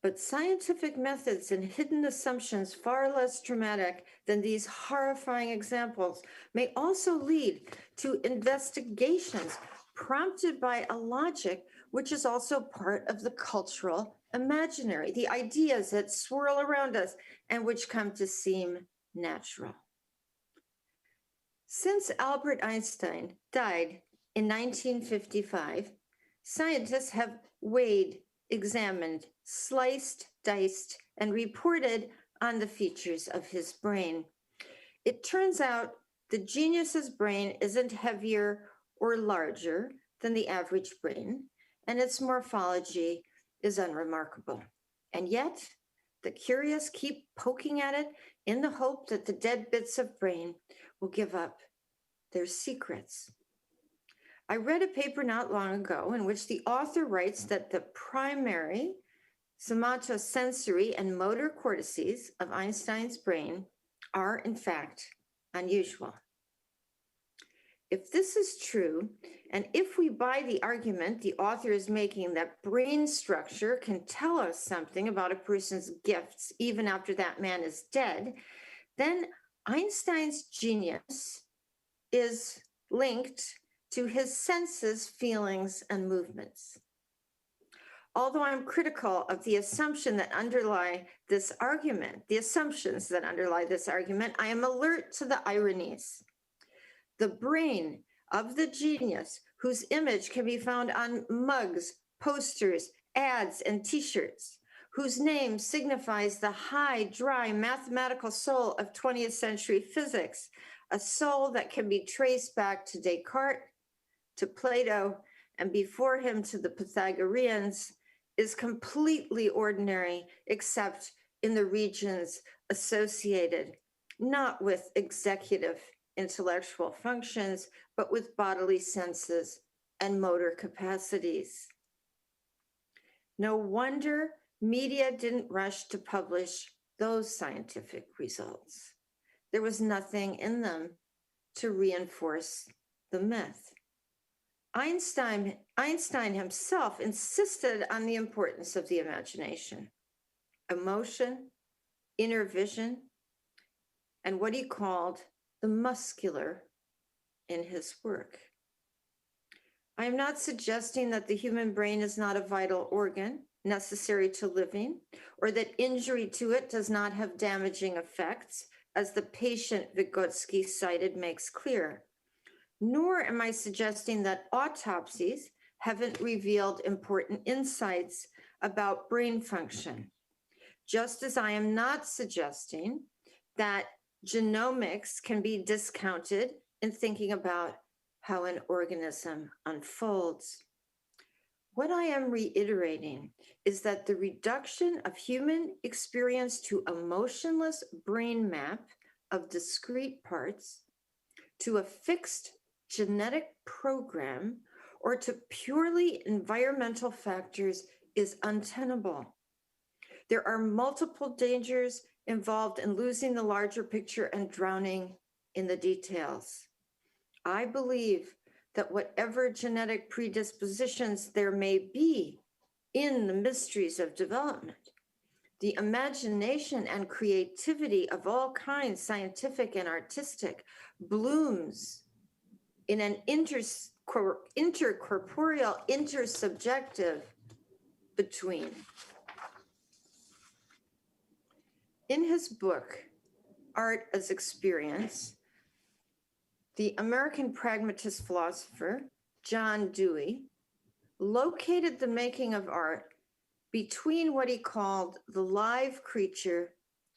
But scientific methods and hidden assumptions far less dramatic than these horrifying examples may also lead to investigations prompted by a logic which is also part of the cultural imaginary, the ideas that swirl around us and which come to seem natural. Since Albert Einstein died in 1955, scientists have weighed, examined, sliced, diced, and reported on the features of his brain. It turns out the genius's brain isn't heavier or larger than the average brain, and its morphology is unremarkable. And yet, the curious keep poking at it in the hope that the dead bits of brain will give up their secrets. I read a paper not long ago in which the author writes that the primary somatosensory and motor cortices of Einstein's brain are, in fact, unusual. If this is true, and if we buy the argument the author is making that brain structure can tell us something about a person's gifts even after that man is dead, then Einstein's genius is linked to his senses, feelings, and movements. Although I'm critical of the assumption that underlie this argument, the assumptions that underlie this argument, I am alert to the ironies. The brain of the genius, whose image can be found on mugs, posters, ads, and t-shirts, whose name signifies the high, dry, mathematical soul of 20th century physics, a soul that can be traced back to Descartes, to Plato, and before him to the Pythagoreans, is completely ordinary, except in the regions associated, not with executive intellectual functions, but with bodily senses and motor capacities. No wonder media didn't rush to publish those scientific results. There was nothing in them to reinforce the myth. Einstein himself insisted on the importance of the imagination, emotion, inner vision, and what he called the muscular in his work. I am not suggesting that the human brain is not a vital organ necessary to living, or that injury to it does not have damaging effects, as the patient Vygotsky cited makes clear. Nor am I suggesting that autopsies haven't revealed important insights about brain function, just as I am not suggesting that genomics can be discounted in thinking about how an organism unfolds. What I am reiterating is that the reduction of human experience to a motionless brain map of discrete parts, to a fixed genetic program, or to purely environmental factors is untenable. There are multiple dangers involved in losing the larger picture and drowning in the details. I believe that whatever genetic predispositions there may be in the mysteries of development, the imagination and creativity of all kinds, scientific and artistic, blooms in an intercorporeal, intersubjective between. In his book, Art as Experience, the American pragmatist philosopher John Dewey located the making of art between what he called the live creature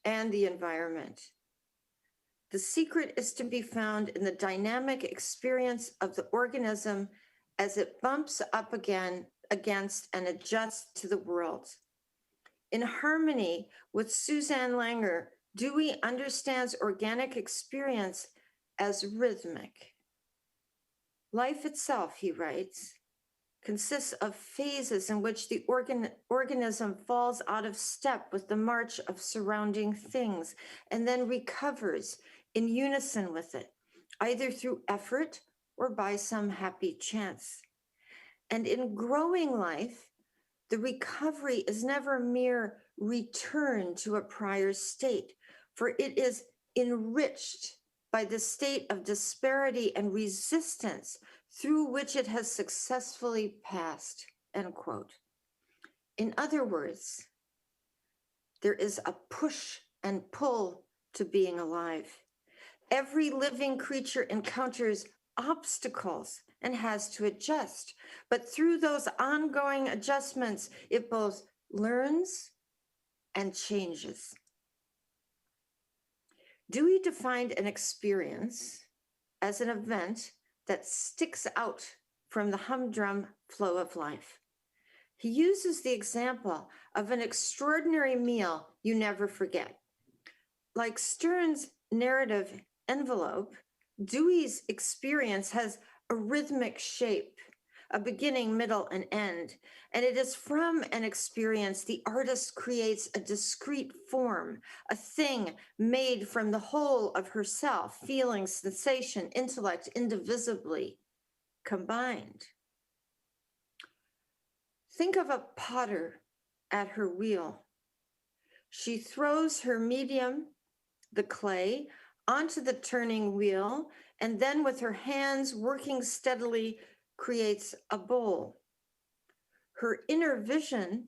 and the environment. The secret is to be found in the dynamic experience of the organism as it bumps up against and adjusts to the world. In harmony with Suzanne Langer, Dewey understands organic experience as rhythmic. Life itself, he writes, consists of phases in which the organism falls out of step with the march of surrounding things and then recovers in unison with it, either through effort or by some happy chance. And in growing life, the recovery is never mere return to a prior state, for it is enriched by the state of disparity and resistance through which it has successfully passed, end quote. In other words, there is a push and pull to being alive. Every living creature encounters obstacles and has to adjust. But through those ongoing adjustments, it both learns and changes. Dewey defined an experience as an event that sticks out from the humdrum flow of life. He uses the example of an extraordinary meal you never forget. Like Stern's narrative envelope, Dewey's experience has a rhythmic shape, a beginning, middle, and end. And it is from an experience the artist creates a discrete form, a thing made from the whole of herself, feeling, sensation, intellect, indivisibly combined. Think of a potter at her wheel. She throws her medium, the clay, onto the turning wheel, and then with her hands working steadily, creates a bowl. Her inner vision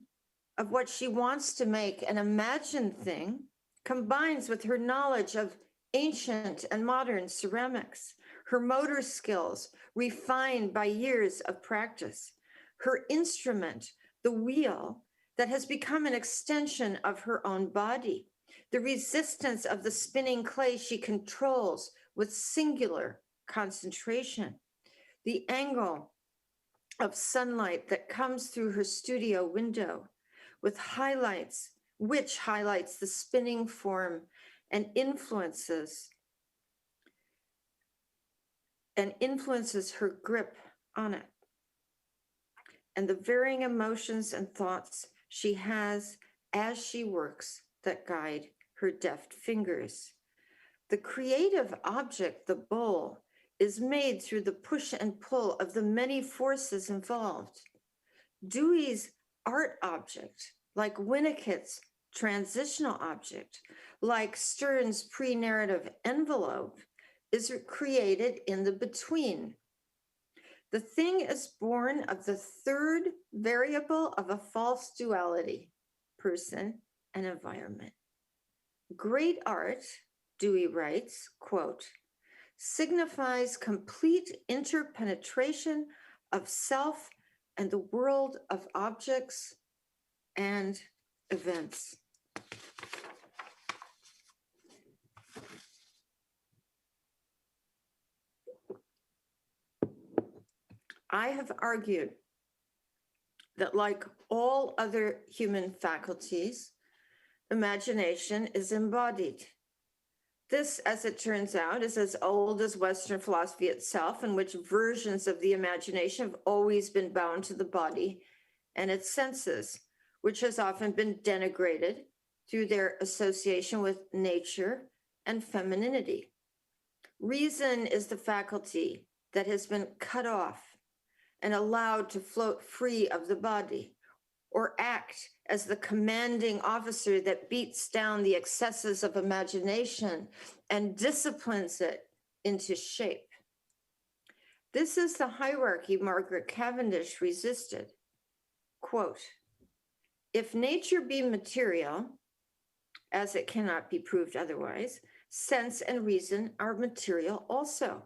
of what she wants to make an imagined thing combines with her knowledge of ancient and modern ceramics, her motor skills refined by years of practice, her instrument, the wheel, that has become an extension of her own body, the resistance of the spinning clay she controls with singular concentration, the angle of sunlight that comes through her studio window with highlights, which highlights the spinning form and influences her grip on it, and the varying emotions and thoughts she has as she works that guide her deft fingers. The creative object, the bowl, is made through the push and pull of the many forces involved. Dewey's art object, like Winnicott's transitional object, like Stern's pre-narrative envelope, is created in the between. The thing is born of the third variable of a false duality, person and environment. Great art, Dewey writes, quote, signifies complete interpenetration of self and the world of objects and events. I have argued that, like all other human faculties, imagination is embodied. This, as it turns out, is as old as Western philosophy itself, in which versions of the imagination have always been bound to the body and its senses, which has often been denigrated through their association with nature and femininity. Reason is the faculty that has been cut off and allowed to float free of the body, or act as the commanding officer that beats down the excesses of imagination and disciplines it into shape. This is the hierarchy Margaret Cavendish resisted. Quote, if nature be material, as it cannot be proved otherwise, sense and reason are material also,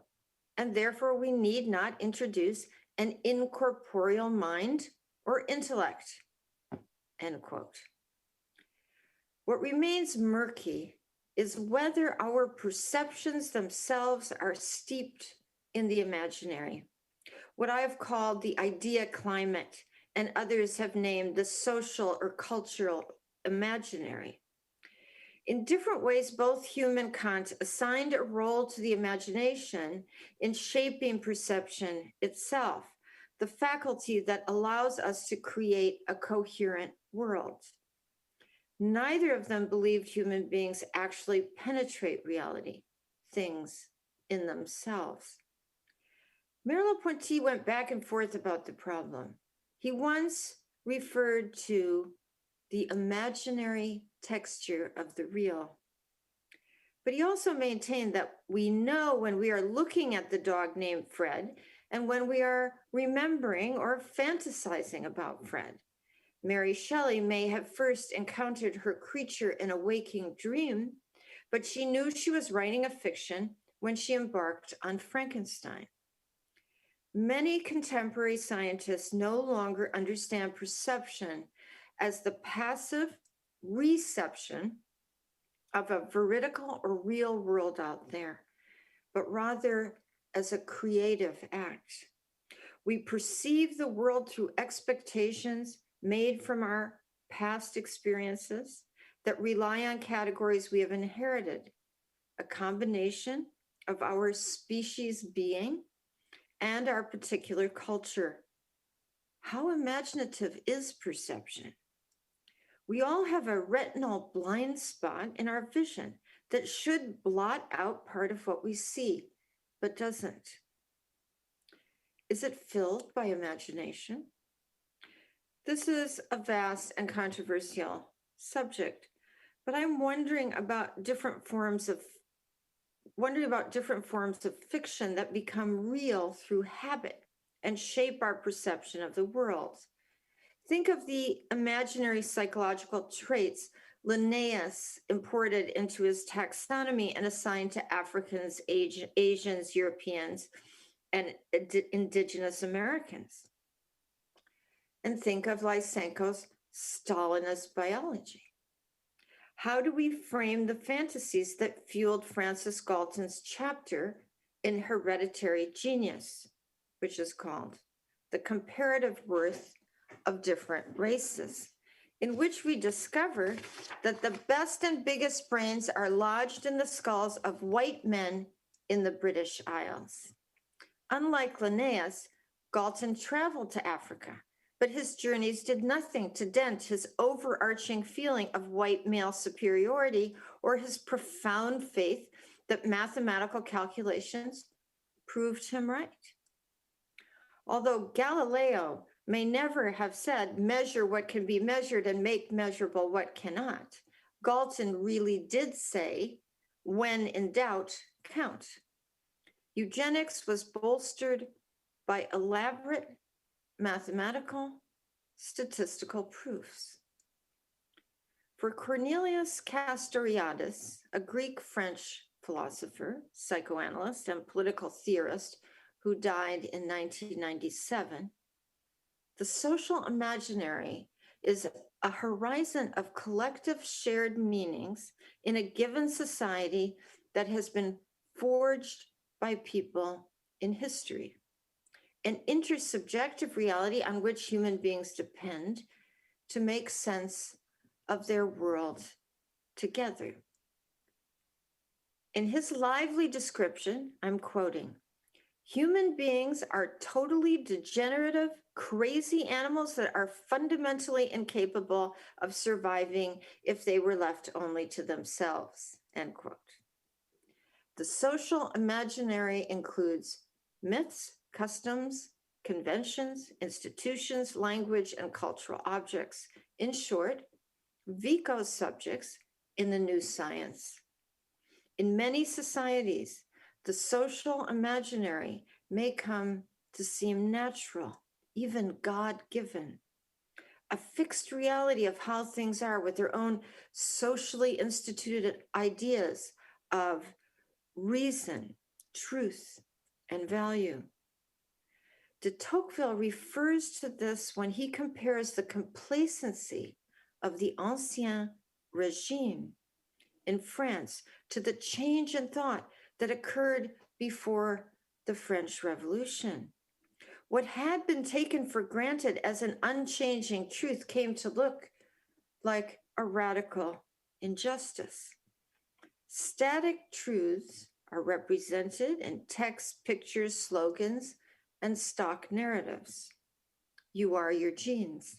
and therefore we need not introduce an incorporeal mind or intellect, end quote. What remains murky is whether our perceptions themselves are steeped in the imaginary, what I have called the idea climate, and others have named the social or cultural imaginary. In different ways, both Hume and Kant assigned a role to the imagination in shaping perception itself, the faculty that allows us to create a coherent world. Neither of them believed human beings actually penetrate reality, things in themselves. Merleau-Ponty went back and forth about the problem. He once referred to the imaginary texture of the real. But he also maintained that we know when we are looking at the dog named Fred and when we are remembering or fantasizing about Fred. Mary Shelley may have first encountered her creature in a waking dream, but she knew she was writing a fiction when she embarked on Frankenstein. Many contemporary scientists no longer understand perception as the passive reception of a veridical or real world out there, but rather as a creative act. We perceive the world through expectations made from our past experiences that rely on categories we have inherited, a combination of our species being and our particular culture. How imaginative is perception? We all have a retinal blind spot in our vision that should blot out part of what we see, but doesn't. Is it filled by imagination? This is a vast and controversial subject, but I'm wondering about different forms of fiction that become real through habit and shape our perception of the world. Think of the imaginary psychological traits Linnaeus imported into his taxonomy and assigned to Africans, Asians, Europeans, and indigenous Americans. And think of Lysenko's Stalinist biology. How do we frame the fantasies that fueled Francis Galton's chapter in Hereditary Genius, which is called The Comparative Worth of Different Races, in which we discover that the best and biggest brains are lodged in the skulls of white men in the British Isles? Unlike Linnaeus, Galton traveled to Africa, but his journeys did nothing to dent his overarching feeling of white male superiority or his profound faith that mathematical calculations proved him right. Although Galileo may never have said, measure what can be measured and make measurable what cannot, Galton really did say, when in doubt, count. Eugenics was bolstered by elaborate mathematical, statistical proofs. For Cornelius Castoriadis, a Greek-French philosopher, psychoanalyst, and political theorist who died in 1997, the social imaginary is a horizon of collective shared meanings in a given society that has been forged by people in history. An intersubjective reality on which human beings depend to make sense of their world together. In his lively description, I'm quoting, human beings are totally degenerative, crazy animals that are fundamentally incapable of surviving if they were left only to themselves, end quote. The social imaginary includes myths, customs, conventions, institutions, language, and cultural objects. In short, Vico's subjects in the new science. In many societies, the social imaginary may come to seem natural, even God-given, a fixed reality of how things are with their own socially instituted ideas of reason, truth, and value. De Tocqueville refers to this when he compares the complacency of the Ancien Regime in France to the change in thought that occurred before the French Revolution. What had been taken for granted as an unchanging truth came to look like a radical injustice. Static truths are represented in text, pictures, slogans, and stock narratives. You are your genes.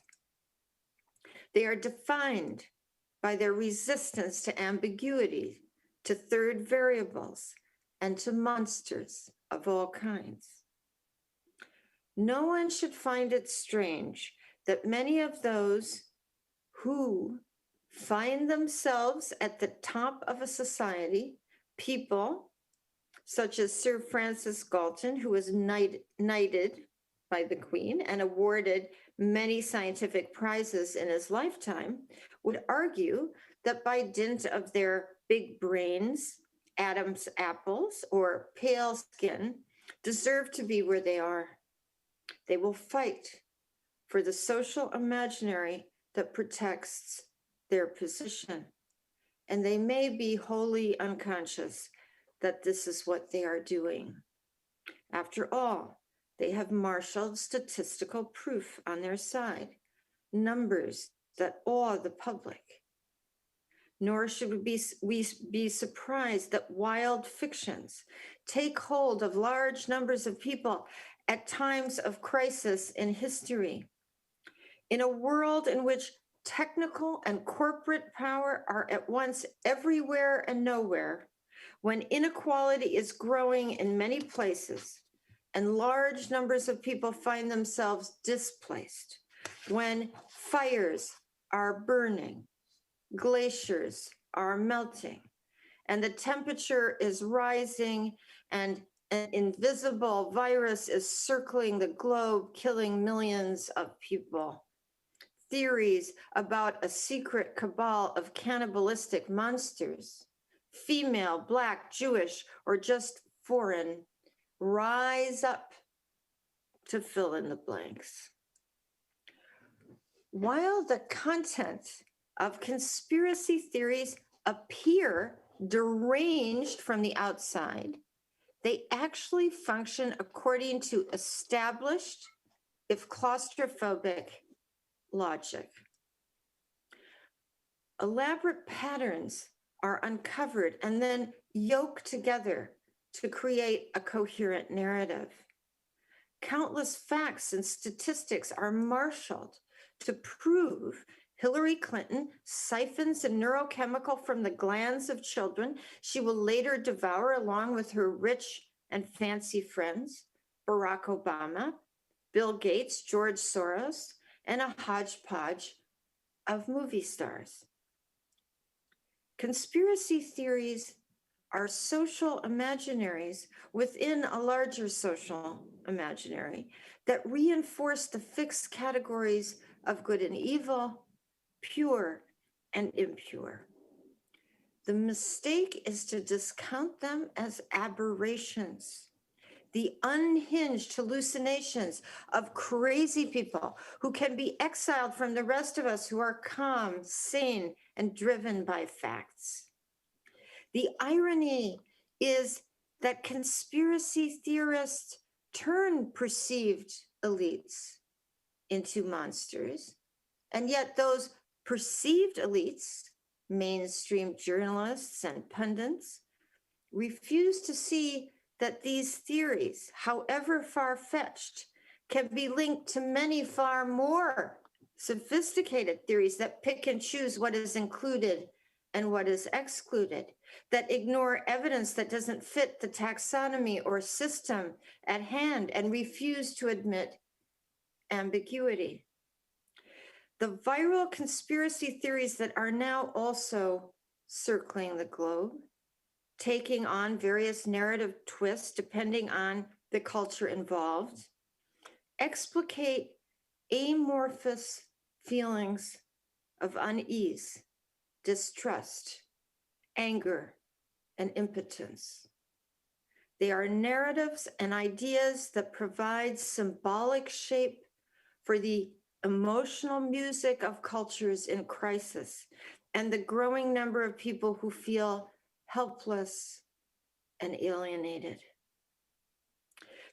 They are defined by their resistance to ambiguity, to third variables, and to monsters of all kinds. No one should find it strange that many of those who find themselves at the top of a society, people such as Sir Francis Galton, who was knighted by the Queen and awarded many scientific prizes in his lifetime, would argue that by dint of their big brains, Adam's apples, or pale skin, deserve to be where they are. They will fight for the social imaginary that protects their position. And they may be wholly unconscious that this is what they are doing. After all, they have marshaled statistical proof on their side, numbers that awe the public. Nor should we be surprised that wild fictions take hold of large numbers of people at times of crisis in history. In a world in which technical and corporate power are at once everywhere and nowhere, when inequality is growing in many places and large numbers of people find themselves displaced, when fires are burning, glaciers are melting, and the temperature is rising, and an invisible virus is circling the globe, killing millions of people. Theories about a secret cabal of cannibalistic monsters, female, Black, Jewish, or just foreign, rise up to fill in the blanks. While the content of conspiracy theories appear deranged from the outside, they actually function according to established, if claustrophobic, logic. Elaborate patterns are uncovered and then yoked together to create a coherent narrative. Countless facts and statistics are marshaled to prove Hillary Clinton siphons a neurochemical from the glands of children she will later devour along with her rich and fancy friends, Barack Obama, Bill Gates, George Soros, and a hodgepodge of movie stars. Conspiracy theories are social imaginaries within a larger social imaginary that reinforce the fixed categories of good and evil, pure and impure. The mistake is to discount them as aberrations, the unhinged hallucinations of crazy people who can be exiled from the rest of us who are calm, sane, and driven by facts. The irony is that conspiracy theorists turn perceived elites into monsters, and yet those perceived elites, mainstream journalists and pundits, refuse to see that these theories, however far-fetched, can be linked to many far more sophisticated theories that pick and choose what is included and what is excluded, that ignore evidence that doesn't fit the taxonomy or system at hand and refuse to admit ambiguity. The viral conspiracy theories that are now also circling the globe, taking on various narrative twists depending on the culture involved, explicate amorphous feelings of unease, distrust, anger, and impotence. They are narratives and ideas that provide symbolic shape for the emotional music of cultures in crisis and the growing number of people who feel helpless and alienated.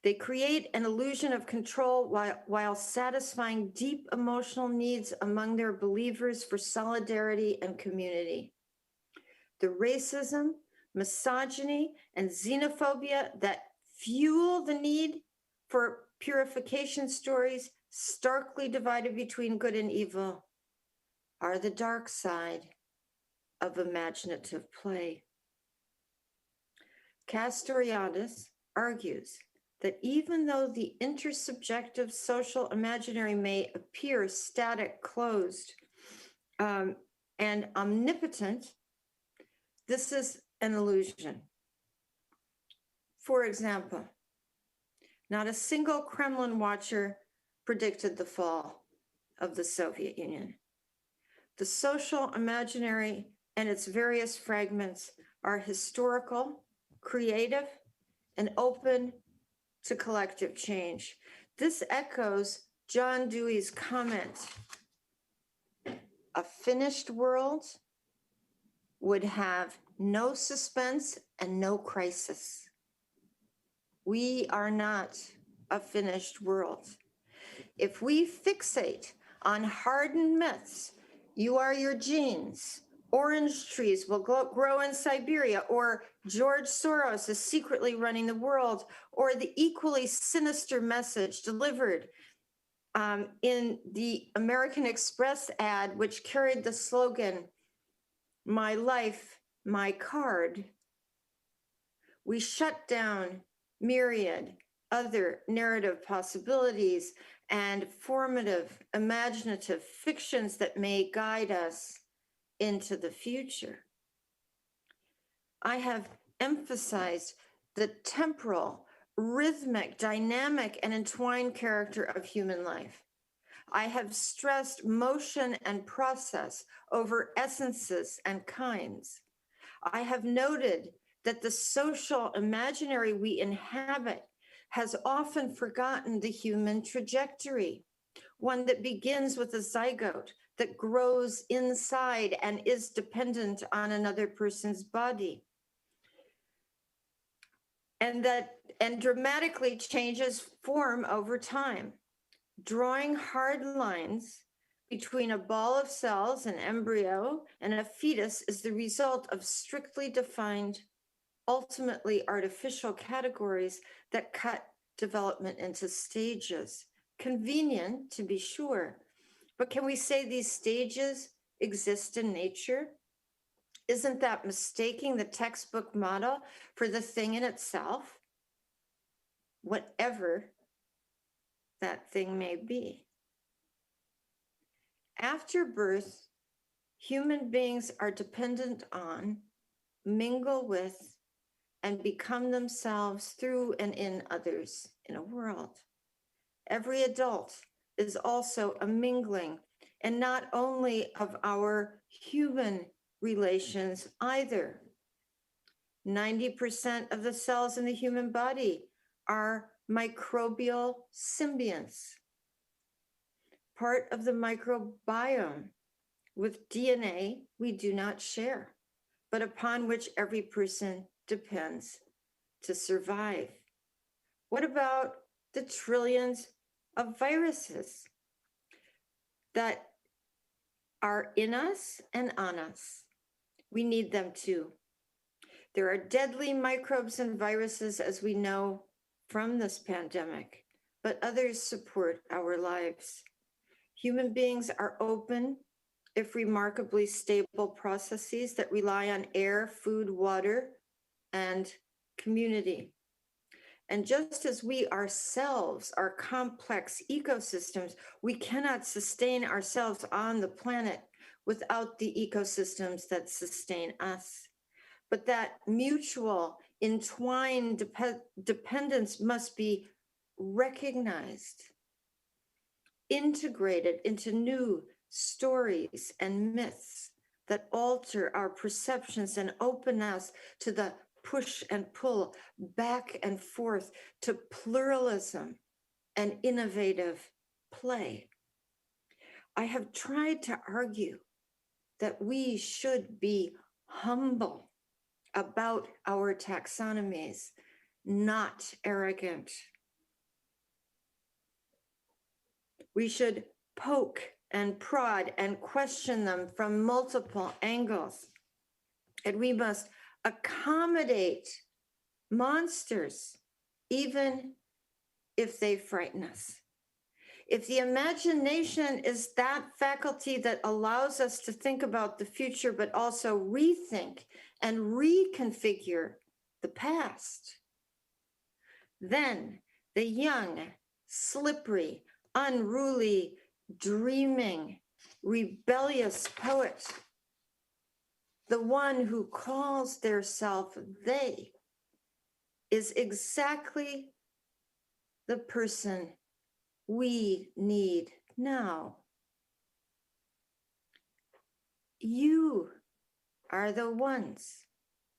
They create an illusion of control while satisfying deep emotional needs among their believers for solidarity and community. The racism, misogyny, and xenophobia that fuel the need for purification stories starkly divided between good and evil are the dark side of imaginative play. Castoriadis argues that even though the intersubjective social imaginary may appear static, closed, and omnipotent, this is an illusion. For example, not a single Kremlin watcher predicted the fall of the Soviet Union. The social imaginary and its various fragments are historical, creative, and open to collective change. This echoes John Dewey's comment: a finished world would have no suspense and no crisis. We are not a finished world. If we fixate on hardened myths, you are your genes, orange trees will grow in Siberia, or George Soros is secretly running the world, or the equally sinister message delivered in the American Express ad, which carried the slogan, "My life, my card," we shut down myriad other narrative possibilities and formative, imaginative fictions that may guide us into the future. I have emphasized the temporal, rhythmic, dynamic, and entwined character of human life. I have stressed motion and process over essences and kinds. I have noted that the social imaginary we inhabit has often forgotten the human trajectory, one that begins with a zygote that grows inside and is dependent on another person's body, and dramatically changes form over time. Drawing hard lines between a ball of cells, an embryo, and a fetus is the result of strictly defined, ultimately artificial categories that cut development into stages. Convenient, to be sure, but can we say these stages exist in nature? Isn't that mistaking the textbook model for the thing in itself, whatever that thing may be? After birth, human beings are dependent on, mingle with, and become themselves through and in others in a world. Every adult is also a mingling, and not only of our human relations either. 90% of the cells in the human body are microbial symbionts, part of the microbiome with DNA we do not share, but upon which every person depends to survive. What about the trillions of viruses that are in us and on us? We need them too. There are deadly microbes and viruses, as we know from this pandemic, but others support our lives. Human beings are open, if remarkably stable, processes that rely on air, food, water, and community. And just as we ourselves are complex ecosystems, we cannot sustain ourselves on the planet without the ecosystems that sustain us. But that mutual, entwined dependence must be recognized, integrated into new stories and myths that alter our perceptions and open us to the push and pull, back and forth, to pluralism and innovative play. I have tried to argue that we should be humble about our taxonomies, not arrogant. We should poke and prod and question them from multiple angles. And we must accommodate monsters, even if they frighten us. If the imagination is that faculty that allows us to think about the future, but also rethink and reconfigure the past, then the young, slippery, unruly, dreaming, rebellious poet, the one who calls their self they, is exactly the person we need now. You are the ones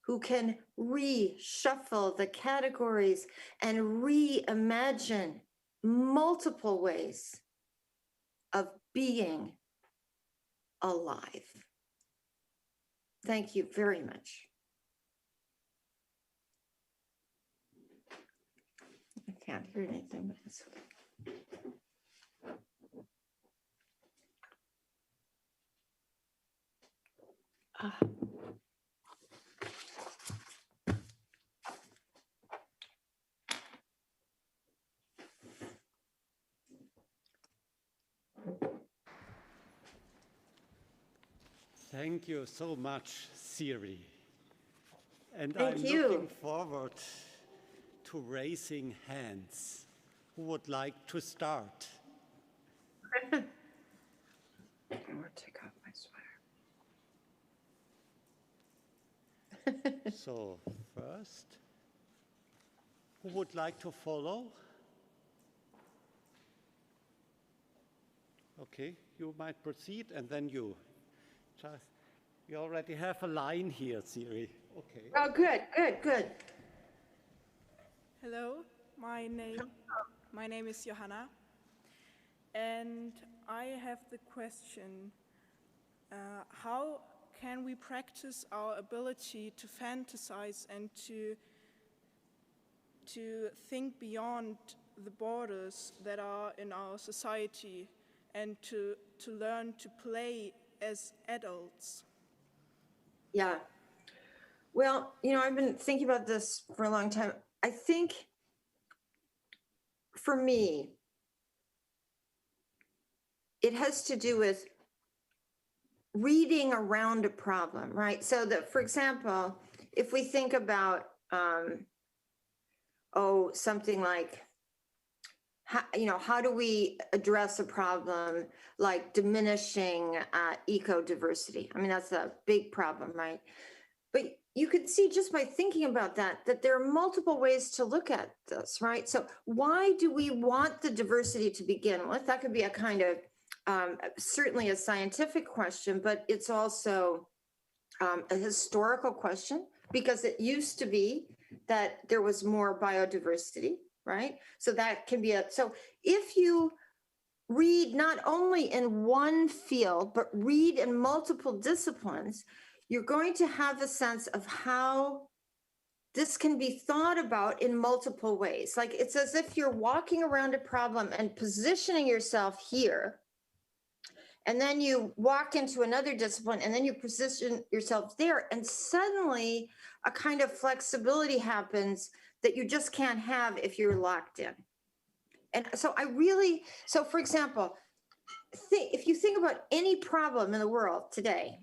who can reshuffle the categories and reimagine multiple ways of being alive. Thank you very much. I can't hear anything, but it's okay. Thank you so much, Siri. And Thank I'm you. looking forward to raising hands. Who would like to start? I want to take off my sweater. So first, who would like to follow? Okay, you might proceed, and then you. You already have a line here, Siri. Okay. Oh, good, good, good. Hello, my name is Johanna, and I have the question, how can we practice our ability to fantasize and to think beyond the borders that are in our society and to learn to play as adults? Yeah. Well, I've been thinking about this for a long time. I think for me, it has to do with reading around a problem, right? So that, for example, if we think about, something like, how do we address a problem like diminishing ecodiversity? I mean, that's a big problem, right? But you could see just by thinking about that there are multiple ways to look at this, right? So why do we want the diversity to begin with? That could be a kind of, certainly a scientific question, but it's also a historical question, because it used to be that there was more biodiversity, right? So that can be so if you read not only in one field, but read in multiple disciplines, you're going to have a sense of how this can be thought about in multiple ways. Like it's as if you're walking around a problem and positioning yourself here, and then you walk into another discipline and then you position yourself there, and suddenly a kind of flexibility happens that you just can't have if you're locked in. And so for example, if you think about any problem in the world today,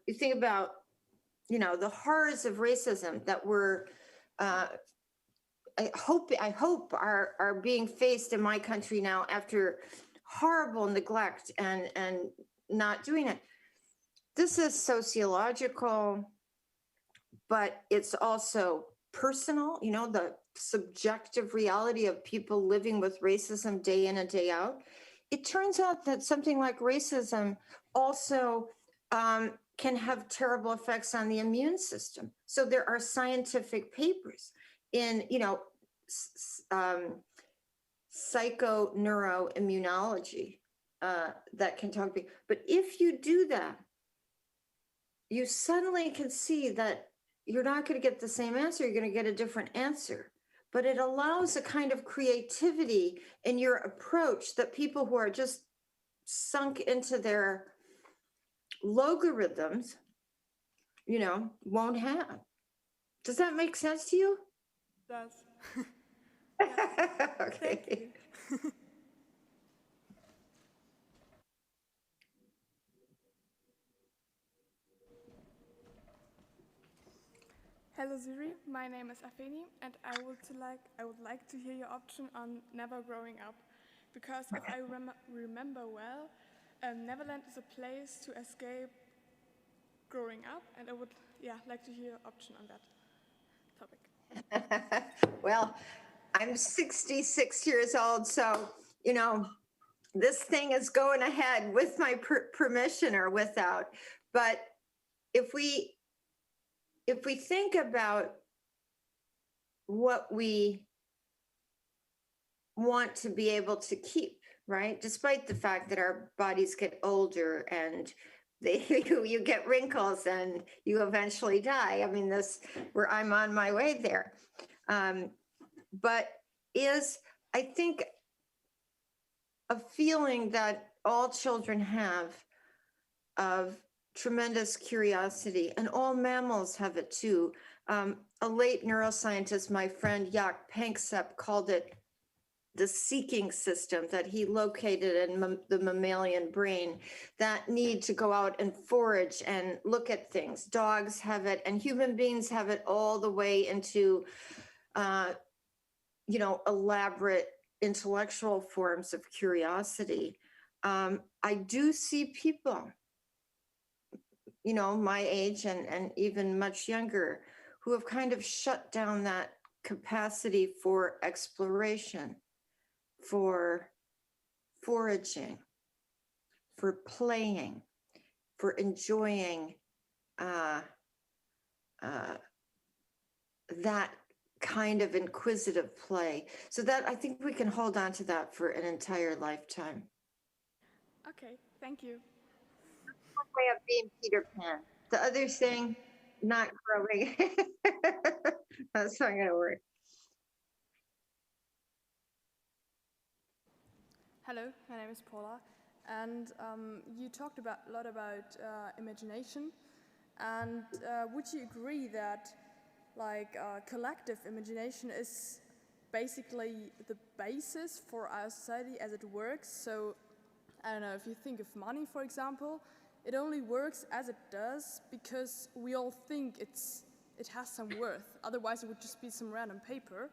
you think about, the horrors of racism that we're, I hope are being faced in my country now after horrible neglect and not doing it. This is sociological, but it's also personal, the subjective reality of people living with racism day in and day out. It turns out that something like racism also can have terrible effects on the immune system. So there are scientific papers in, psychoneuroimmunology that can talk to you. But if you do that, you suddenly can see that you're not going to get the same answer, you're going to get a different answer. But it allows a kind of creativity in your approach that people who are just sunk into their logarithms, won't have. Does that make sense to you? Does. Okay. Thank you. Hello Siri, my name is Afeni, and I would like to hear your option on never growing up, because if I remember well, Neverland is a place to escape growing up, and I would like to hear your option on that topic. Well, I'm 66 years old, so this thing is going ahead with my permission or without. But if we think about what we want to be able to keep, right? Despite the fact that our bodies get older and you get wrinkles and you eventually die. I mean, I'm on my way there. But I think, a feeling that all children have of tremendous curiosity, and all mammals have it too. A late neuroscientist, my friend Jaak Panksepp, called it the seeking system that he located in the mammalian brain, that need to go out and forage and look at things. Dogs have it, and human beings have it all the way into, elaborate intellectual forms of curiosity. I do see people, my age and even much younger, who have kind of shut down that capacity for exploration, for foraging, for playing, for enjoying that kind of inquisitive play. So that, I think we can hold on to that for an entire lifetime. Okay, thank you. One way of being Peter Pan. The other thing, not growing. That's not going to work. Hello, my name is Paula, and you talked a lot about imagination. And would you agree that, collective imagination is basically the basis for our society as it works? So, I don't know, if you think of money, for example, it only works as it does because we all think it has some worth. Otherwise, it would just be some random paper.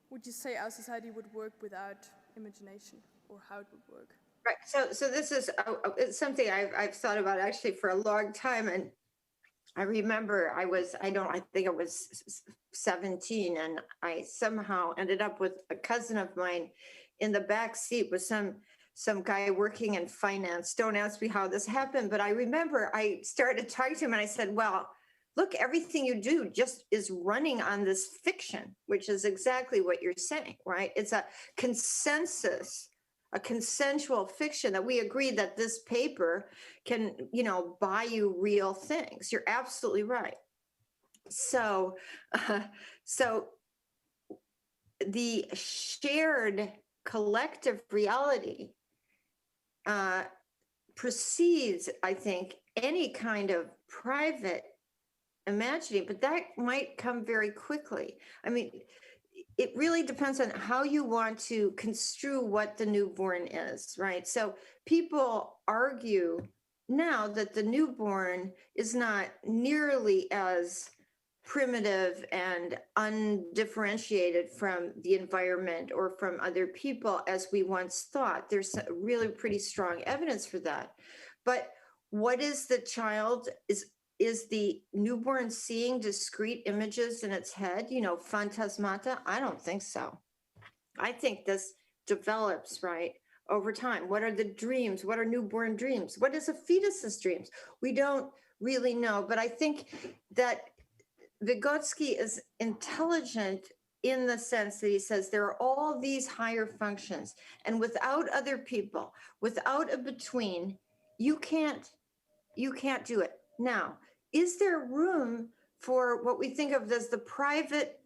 Would you say our society would work without imagination, or how it would work? Right. So this is it's something I've thought about actually for a long time. And I remember I think I was 17, and I somehow ended up with a cousin of mine in the back seat with some guy working in finance. Don't ask me how this happened, but I remember I started talking to him and I said, well, look, everything you do just is running on this fiction, which is exactly what you're saying, right? It's a consensus, a consensual fiction that we agree that this paper can, buy you real things. You're absolutely right. So the shared collective reality precedes, I think, any kind of private imagining, but that might come very quickly. I mean, it really depends on how you want to construe what the newborn is, right? So people argue now that the newborn is not nearly as primitive and undifferentiated from the environment or from other people as we once thought. There's really pretty strong evidence for that. But what is the child? Is the newborn seeing discrete images in its head, phantasmata? I don't think so. I think this develops, right, over time. What are the dreams? What are newborn dreams? What is a fetus's dreams? We don't really know, but I think that Vygotsky is intelligent in the sense that he says there are all these higher functions, and without other people, without a between, you can't you can't do it. Now, is there room for what we think of as the private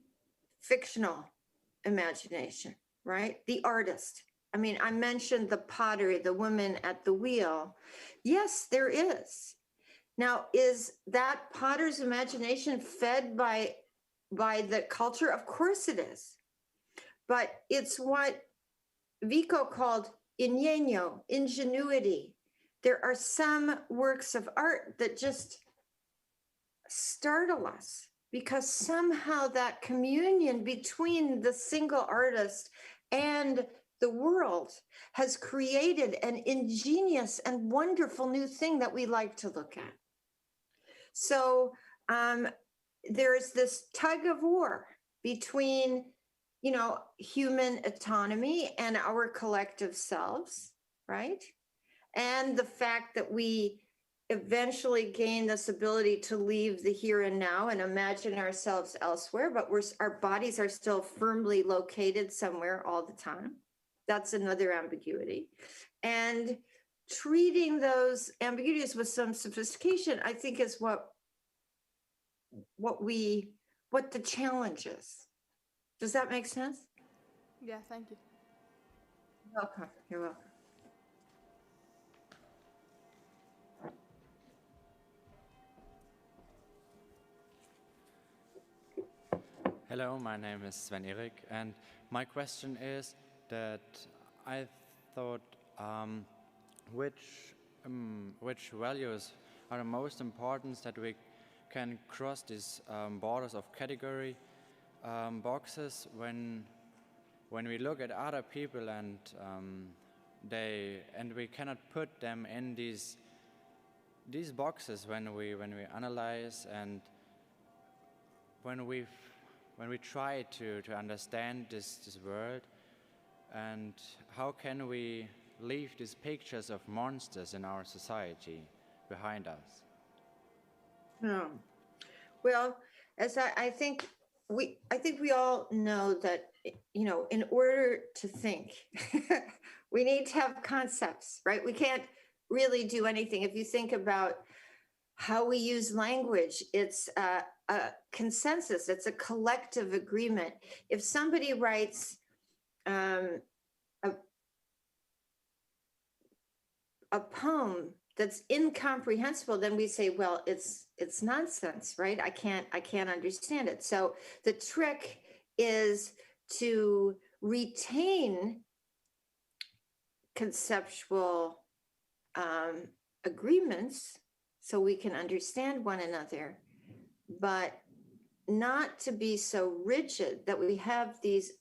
fictional imagination, right? The artist. I mean, I mentioned the pottery, the woman at the wheel. Yes, there is. Now, is that potter's imagination fed by the culture? Of course it is. But it's what Vico called ingenio, ingenuity. There are some works of art that just startle us because somehow that communion between the single artist and the world has created an ingenious and wonderful new thing that we like to look at. So there's this tug of war between, you know, human autonomy and our collective selves, right? And the fact that we eventually gain this ability to leave the here and now and imagine ourselves elsewhere, but our bodies are still firmly located somewhere all the time. That's another ambiguity. And treating those ambiguities with some sophistication, I think, is what the challenge is. Does that make sense? Yeah, thank you. You're welcome. You're welcome. Hello, my name is Sven Erik, and my question is that I thought which values are the most important that we can cross these borders of category boxes when we look at other people and we cannot put them in these boxes when we analyze and when we try to understand this world, and how can we leave these pictures of monsters in our society behind us? No. Well, as I think we all know that, you know, in order to think, we need to have concepts, right? We can't really do anything. If you think about how we use language, it's a consensus, it's a collective agreement. If somebody writes a poem that's incomprehensible, then we say, well, it's nonsense, right? I can't understand it. So the trick is to retain conceptual agreements so we can understand one another, but not to be so rigid that we have these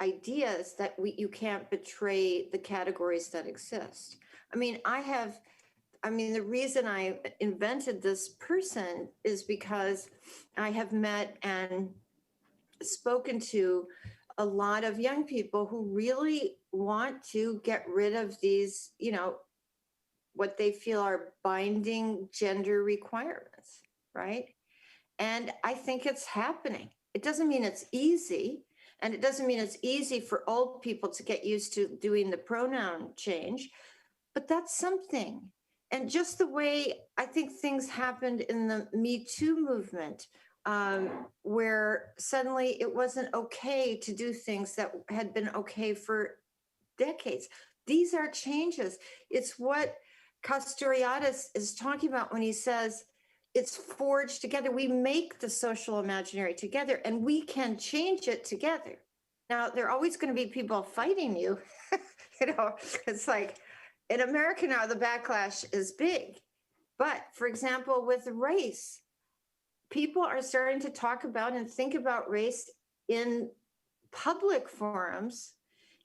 ideas that you can't betray the categories that exist. I mean, the reason I invented this person is because I have met and spoken to a lot of young people who really want to get rid of these, you know, what they feel are binding gender requirements, right? And I think it's happening. It doesn't mean it's easy. And it doesn't mean it's easy for old people to get used to doing the pronoun change, but that's something. And just the way I think things happened in the Me Too movement, where suddenly it wasn't okay to do things that had been okay for decades. These are changes. It's what Castoriadis is talking about when he says it's forged together. We make the social imaginary together, and we can change it together. Now, there are always going to be people fighting you. You know, it's like in America now, the backlash is big. But for example, with race, people are starting to talk about and think about race in public forums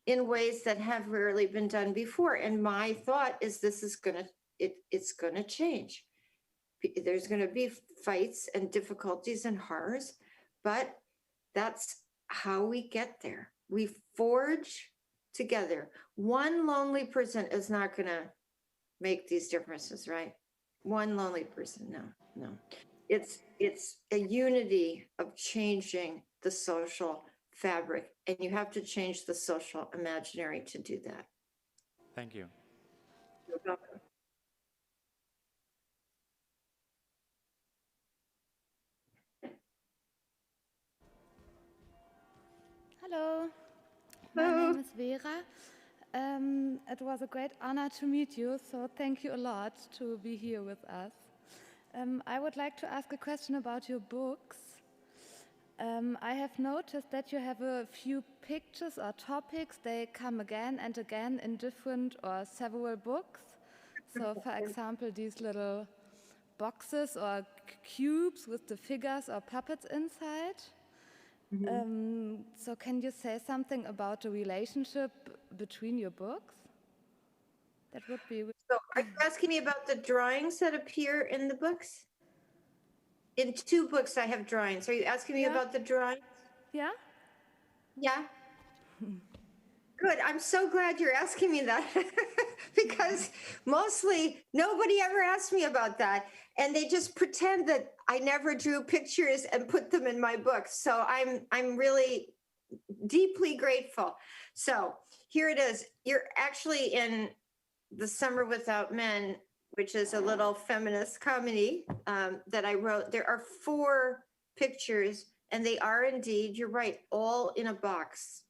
in ways that have rarely been done before. And my thought is it's going to change. There's going to be fights and difficulties and horrors, but that's how we get there. We forge together. One lonely person is not going to make these differences, right? One lonely person, no. It's a unity of changing the social fabric, and you have to change the social imaginary to do that. Thank you. You're welcome. Hello, my Hello. name is Vera. It was a great honor to meet you, so thank you a lot to be here with us. I would like to ask a question about your books. I have noticed that you have a few pictures or topics. They come again and again in different or several books. So, for example, these little boxes or cubes with the figures or puppets inside. So can you say something about the relationship between your books? That would be... So are you asking me about the drawings that appear in the books? In 2 books, I have drawings. Are you asking me Yeah. about the drawings? Yeah? Yeah. Good. I'm so glad you're asking me that because mostly nobody ever asked me about that. And they just pretend that I never drew pictures and put them in my books. So I'm really deeply grateful. So here it is. You're actually in The Summer Without Men, which is a little feminist comedy that I wrote. There are 4 pictures, and they are indeed, you're right, all in a box.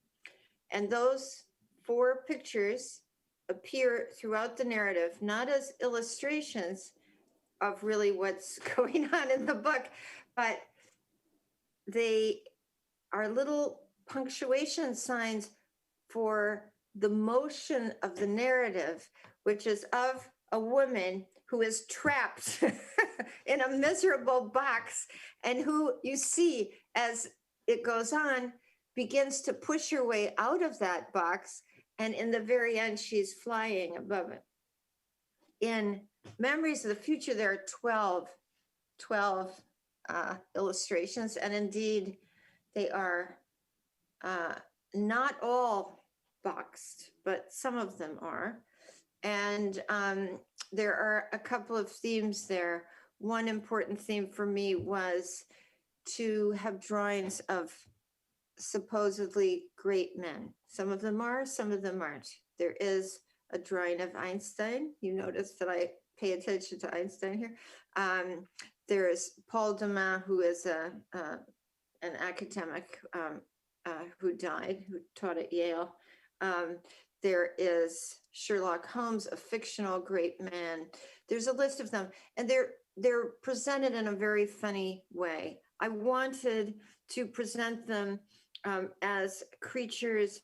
And those 4 pictures appear throughout the narrative, not as illustrations of really what's going on in the book, but they are little punctuation signs for the motion of the narrative, which is of a woman who is trapped in a miserable box and who you see as it goes on begins to push her way out of that box. And in the very end, she's flying above it. In Memories of the Future, there are 12 illustrations. And indeed, they are not all boxed, but some of them are. And there are a couple of themes there. One important theme for me was to have drawings of supposedly great men. Some of them are, some of them aren't. There is a drawing of Einstein. You notice that I pay attention to Einstein here. There is Paul Deman, who is an academic who died, who taught at Yale. There is Sherlock Holmes, a fictional great man. There's a list of them, and they're presented in a very funny way. I wanted to present them as creatures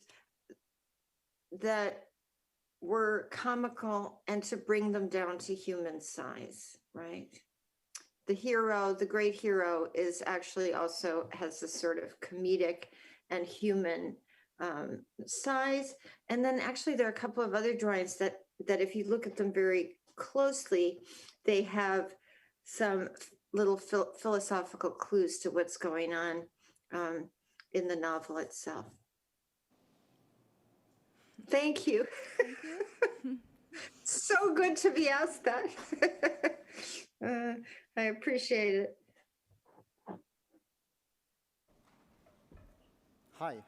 that were comical and to bring them down to human size, right? The hero, the great hero, is actually also has a sort of comedic and human size. And then actually there are a couple of other drawings that if you look at them very closely, they have some little philosophical clues to what's going on in the novel itself. Thank you. Thank you. So good to be asked that. I appreciate it. Hi.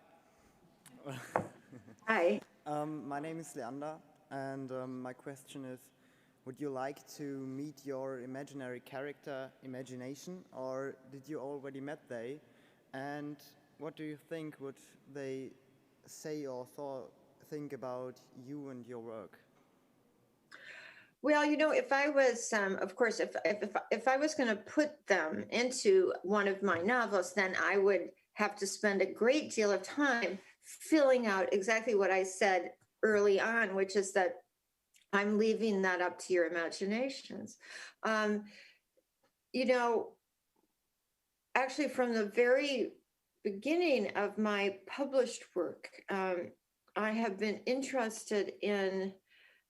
Hi. My name is Leander, and my question is, would you like to meet your imaginary character, Imagination, or did you already met they? And what do you think would they say or think about you and your work? Well, you know, if I was, of course, if I was going to put them into one of my novels, then I would have to spend a great deal of time filling out exactly what I said early on, which is that I'm leaving that up to your imaginations. You know, actually, from the very beginning of my published work, I have been interested in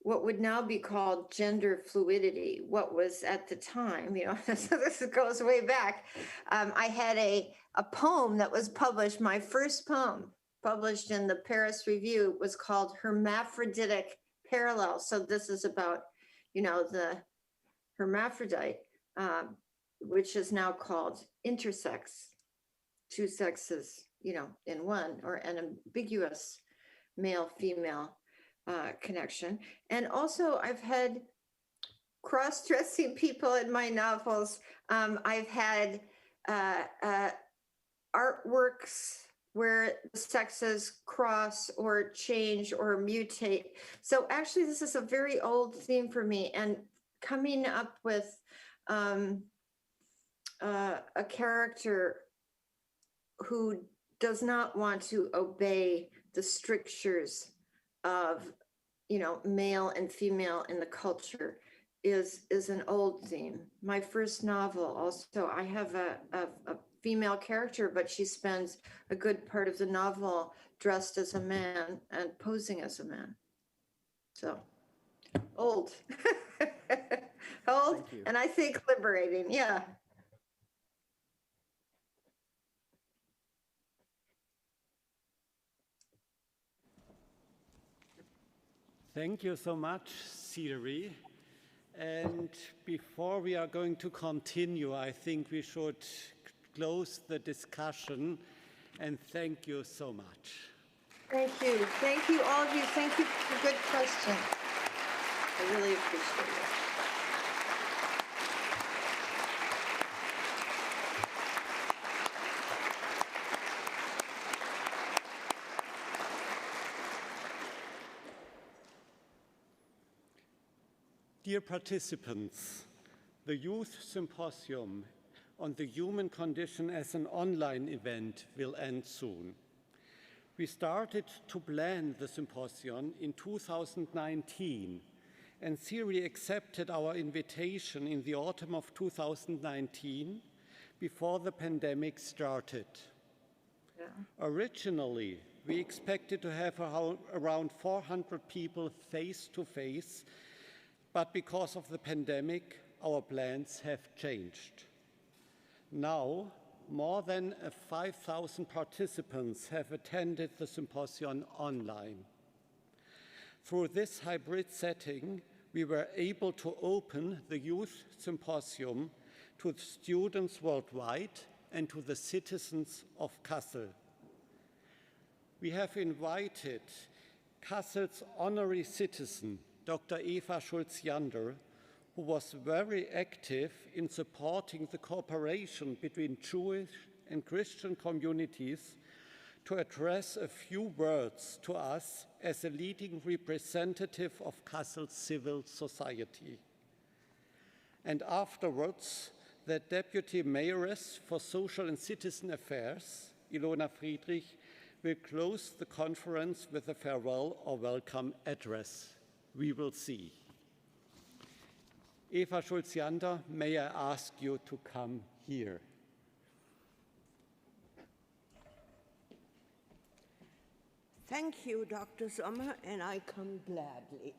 what would now be called gender fluidity, what was at the time, you know, so this goes way back. I had a poem that was published, my first poem published in the Paris Review was called Hermaphroditic Parallel. So this is about, you know, the hermaphrodite, which is now called intersex, 2 sexes, you know, in one, or an ambiguous male-female connection. And also I've had cross-dressing people in my novels. I've had artworks where the sexes cross or change or mutate. So actually, this is a very old theme for me, and coming up with a character who does not want to obey the strictures of, you know, male and female in the culture is an old theme. My first novel also, I have a female character, but she spends a good part of the novel dressed as a man and posing as a man. So old. Old, and I think liberating, yeah. Thank you so much, Siri. And before we are going to continue, I think we should close the discussion, and thank you so much. Thank you. Thank you, all of you. Thank you for good questions. I really appreciate it. Dear participants, the Youth Symposium on the Human Condition as an online event will end soon. We started to plan the symposium in 2019, and Siri accepted our invitation in the autumn of 2019 before the pandemic started. Yeah. Originally, we expected to have around 400 people face-to-face, but because of the pandemic, our plans have changed. Now, more than 5,000 participants have attended the symposium online. Through this hybrid setting, we were able to open the Youth Symposium to students worldwide and to the citizens of Kassel. We have invited Kassel's honorary citizen, Dr. Eva Schulz-Jander, who was very active in supporting the cooperation between Jewish and Christian communities, to address a few words to us as a leading representative of Kassel's civil society. And afterwards, the Deputy Mayoress for Social and Citizen Affairs, Ilona Friedrich, will close the conference with a farewell or welcome address. We will see. Eva Schulz-Jander, may I ask you to come here? Thank you, Dr. Sommer, and I come gladly.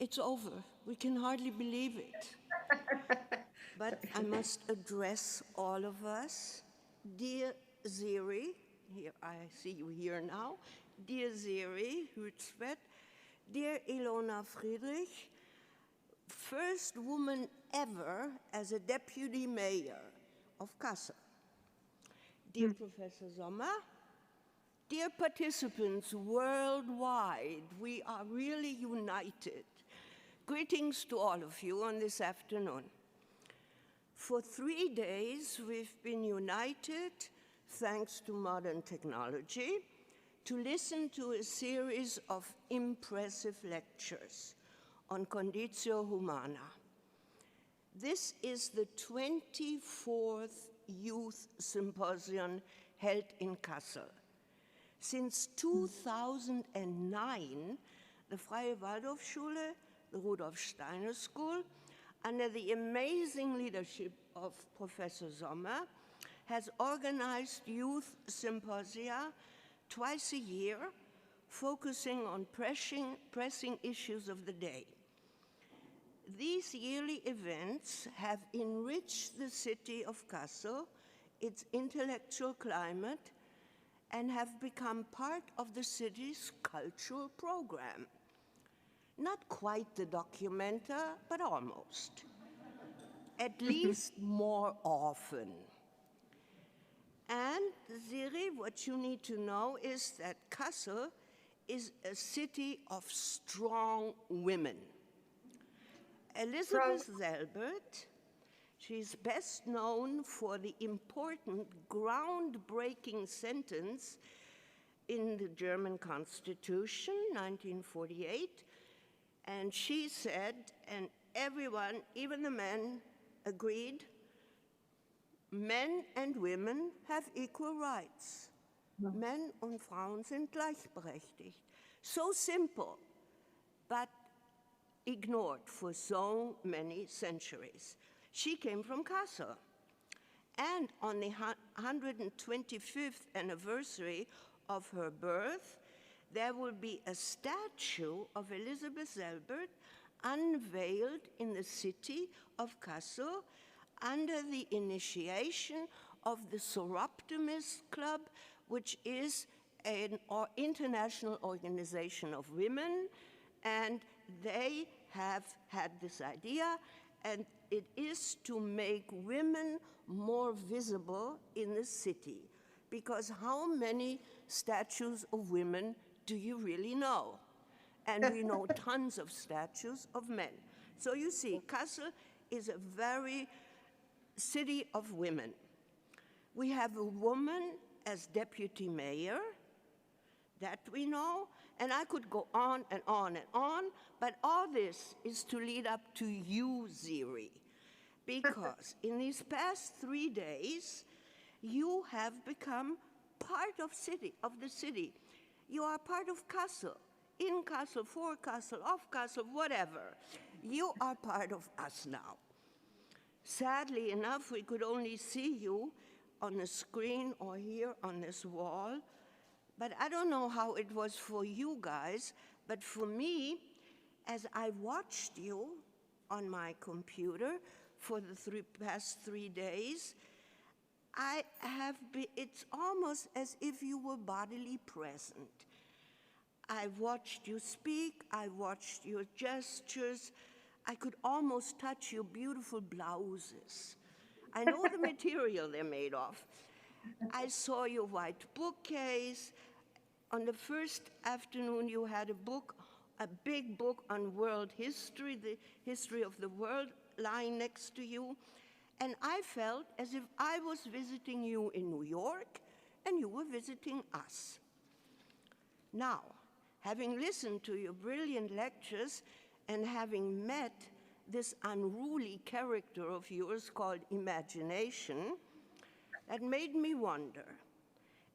It's over. We can hardly believe it. But I must address all of us. Dear Siri, here I see you here now. Dear Siri, Hustvedt, dear Ilona Friedrich, first woman ever as a deputy mayor of Kassel. Dear Professor Sommer, dear participants worldwide, we are really united. Greetings to all of you on this afternoon. For 3 days, we've been united, thanks to modern technology, to listen to a series of impressive lectures on Conditio Humana. This is the 24th Youth Symposium held in Kassel. Since 2009, the Freie Waldorfschule, the Rudolf Steiner School, under the amazing leadership of Professor Sommer, has organized youth symposia twice a year, focusing on pressing issues of the day. These yearly events have enriched the city of Kassel, its intellectual climate, and have become part of the city's cultural program. Not quite the documenta, but almost. At least more often. And, Siri, what you need to know is that Kassel is a city of strong women. Elizabeth Selbert, She's best known for the important, groundbreaking sentence in the German Constitution, 1948, and she said, and everyone, even the men, agreed, men and women have equal rights. Men und Frauen sind gleichberechtigt. So simple, but ignored for so many centuries. She came from Kassel. And on the 125th anniversary of her birth, there will be a statue of Elisabeth Selbert unveiled in the city of Kassel under the initiation of the Soroptimist Club, which is an international organization of women, and they have had this idea, and it is to make women more visible in the city. Because how many statues of women do you really know? And we know tons of statues of men. So you see, Kassel is a very city of women. We have a woman as deputy mayor, that we know, and I could go on and on and on, but all this is to lead up to you, Siri, because in these past 3 days, you have become part of the city. You are part of Kassel, in Kassel, for Kassel, of Kassel, whatever. You are part of us now. Sadly enough, we could only see you on the screen or here on this wall, but I don't know how it was for you guys, but for me, as I watched you on my computer for the past 3 days, it's almost as if you were bodily present. I watched you speak, I watched your gestures, I could almost touch your beautiful blouses. I know the material they're made of. I saw your white bookcase. On the first afternoon, you had a big book on world history, the history of the world, lying next to you. And I felt as if I was visiting you in New York and you were visiting us. Now, having listened to your brilliant lectures and having met this unruly character of yours called imagination, that made me wonder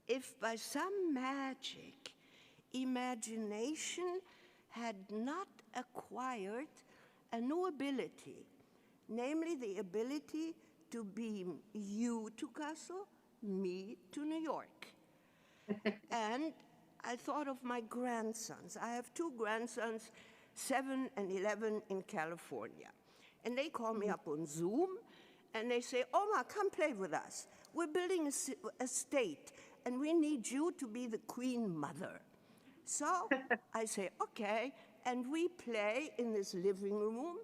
if by some magic, imagination had not acquired a new ability, namely the ability to beam you to Kassel, me to New York. And I thought of my grandsons. I have 2 grandsons, 7 and 11 in California. And they call me up on Zoom, and they say, Oma, come play with us. We're building a state, and we need you to be the queen mother. So I say, okay, and we play in this living room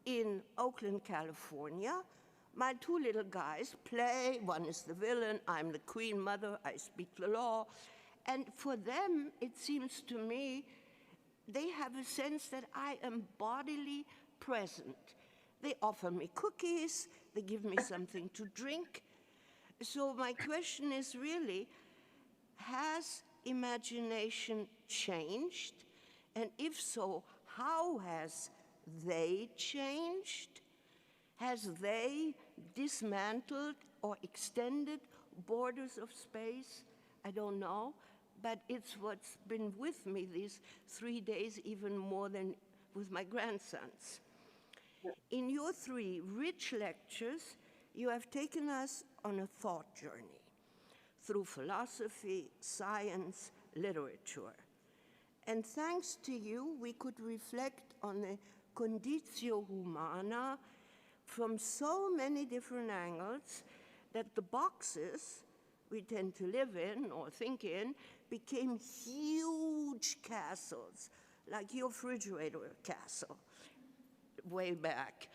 in Oakland, California. My 2 little guys play. One is the villain, I'm the queen mother, I speak the law. And for them, it seems to me, they have a sense that I am bodily present. They offer me cookies, they give me something to drink. So my question is really, has imagination changed? And if so, how has they changed? Has they dismantled or extended borders of space? I don't know, but it's what's been with me these 3 days, even more than with my grandsons. In your 3 rich lectures, you have taken us on a thought journey through philosophy, science, literature. And thanks to you, we could reflect on the conditio humana from so many different angles that the boxes we tend to live in or think in became huge castles, like your refrigerator castle way back.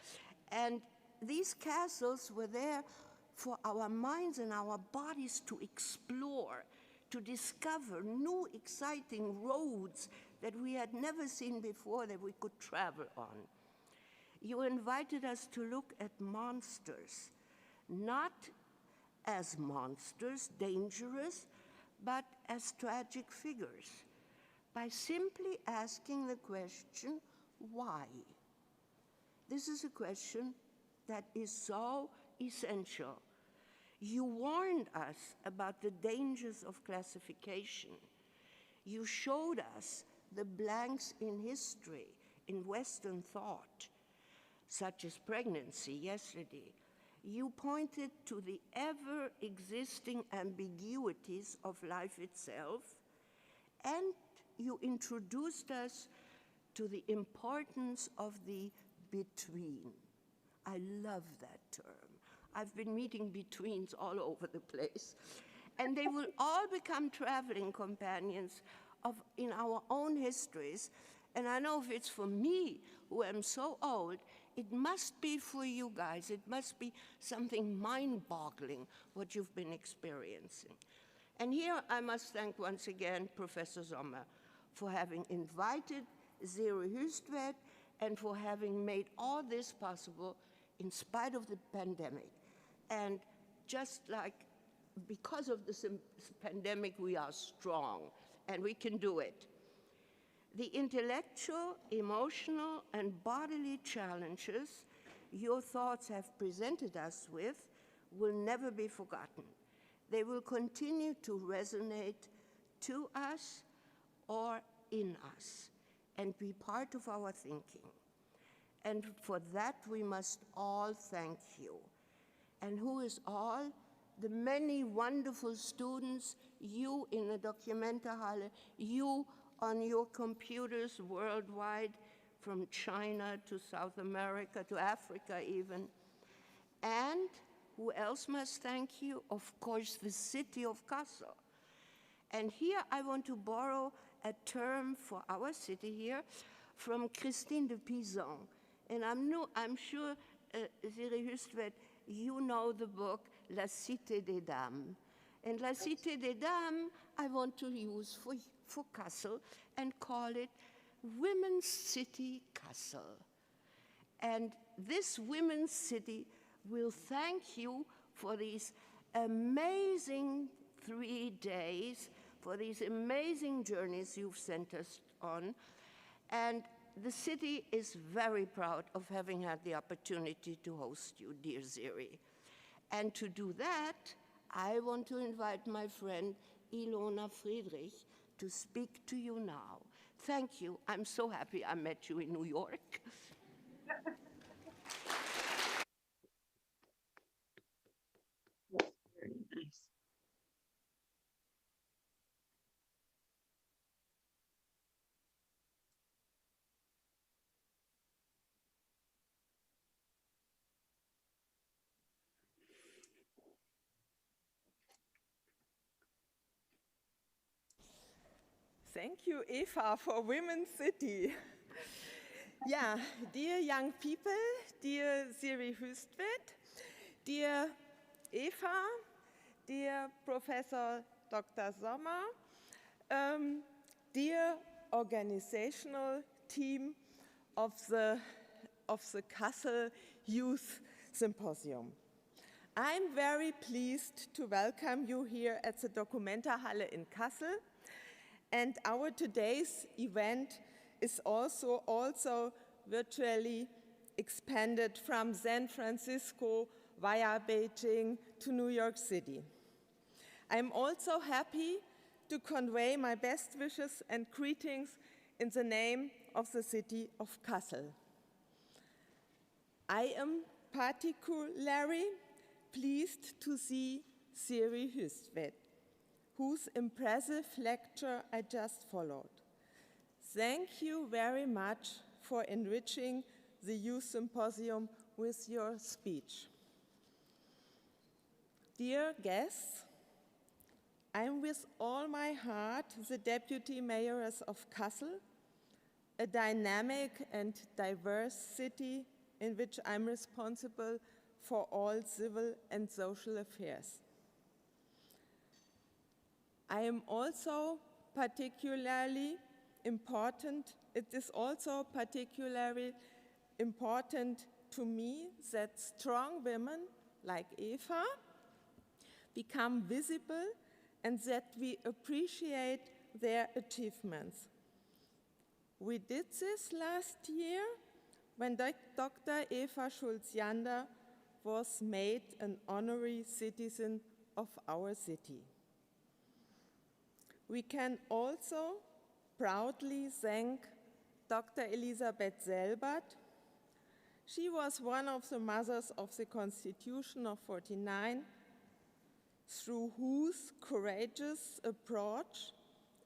And these castles were there for our minds and our bodies to explore, to discover new exciting roads that we had never seen before that we could travel on. You invited us to look at monsters, not as monsters, dangerous, but as tragic figures, by simply asking the question, why? This is a question that is so essential. You warned us about the dangers of classification. You showed us the blanks in history, in Western thought, such as pregnancy yesterday. You pointed to the ever-existing ambiguities of life itself, and you introduced us to the importance of the between. I love that term. I've been meeting betweens all over the place. And they will all become traveling companions in our own histories. And I know if it's for me, who am so old, it must be for you guys. It must be something mind-boggling what you've been experiencing. And here I must thank once again Professor Sommer for having invited Siri Hustvedt and for having made all this possible in spite of the pandemic. And just like because of this pandemic, we are strong and we can do it. The intellectual, emotional, and bodily challenges your thoughts have presented us with will never be forgotten. They will continue to resonate to us or in us and be part of our thinking. And for that, we must all thank you. And who is all? The many wonderful students, you in the Dokumentarhalle, you on your computers worldwide, from China to South America to Africa even. And who else must thank you? Of course, the city of Kassel. And here I want to borrow a term for our city here from Christine de Pizan. And I'm sure, Siri Hustvedt, you know the book La Cité des Dames. And La Cité des Dames, I want to use for Kassel and call it Women's City Kassel. And this Women's City will thank you for these amazing 3 days, for these amazing journeys you've sent us on. And the city is very proud of having had the opportunity to host you, dear Siri. And to do that, I want to invite my friend Ilona Friedrich to speak to you now. Thank you. I'm so happy I met you in New York. Very nice. Thank you, Eva, for Women's City. Yeah, dear young people, dear Siri Hustvedt, dear Eva, dear Professor Dr. Sommer, dear organizational team of the Kassel Youth Symposium. I'm very pleased to welcome you here at the Dokumentarhalle in Kassel. And our today's event is also virtually expanded from San Francisco via Beijing to New York City. I'm also happy to convey my best wishes and greetings in the name of the city of Kassel. I am particularly pleased to see Siri Hustvedt, whose impressive lecture I just followed. Thank you very much for enriching the Youth Symposium with your speech. Dear guests, I'm with all my heart the Deputy Mayoress of Kassel, a dynamic and diverse city in which I'm responsible for all civil and social affairs. I am also particularly important, it is also particularly important to me that strong women like Eva become visible and that we appreciate their achievements. We did this last year when Dr. Eva Schulz-Jander was made an honorary citizen of our city. We can also proudly thank Dr. Elisabeth Selbert. She was one of the mothers of the Constitution of '49, through whose courageous approach,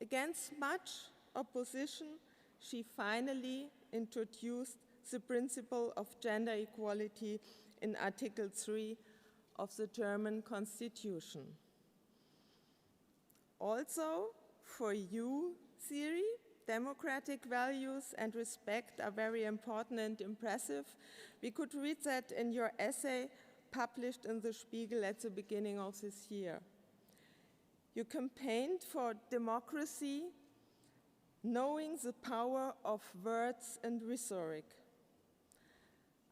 against much opposition, she finally introduced the principle of gender equality in Article 3 of the German Constitution. Also, for you, Siri, democratic values and respect are very important and impressive. We could read that in your essay published in the Spiegel at the beginning of this year. You campaigned for democracy, knowing the power of words and rhetoric.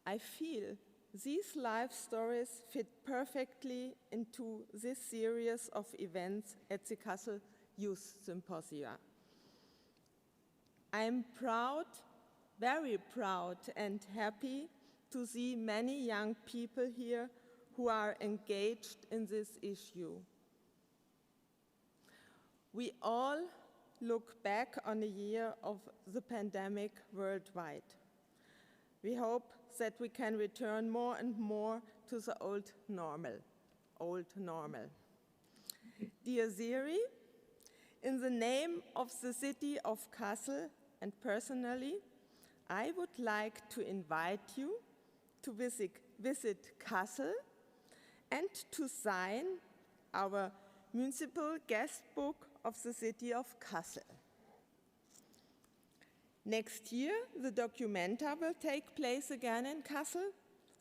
I feel these life stories fit perfectly into this series of events at the Kassel Youth Symposia. I am proud, very proud and happy to see many young people here who are engaged in this issue. We all look back on a year of the pandemic worldwide. We hope that we can return more and more to the old normal. Dear Siri, in the name of the city of Kassel and personally, I would like to invite you to visit Kassel and to sign our municipal guest book of the city of Kassel. Next year, the Documenta will take place again in Kassel,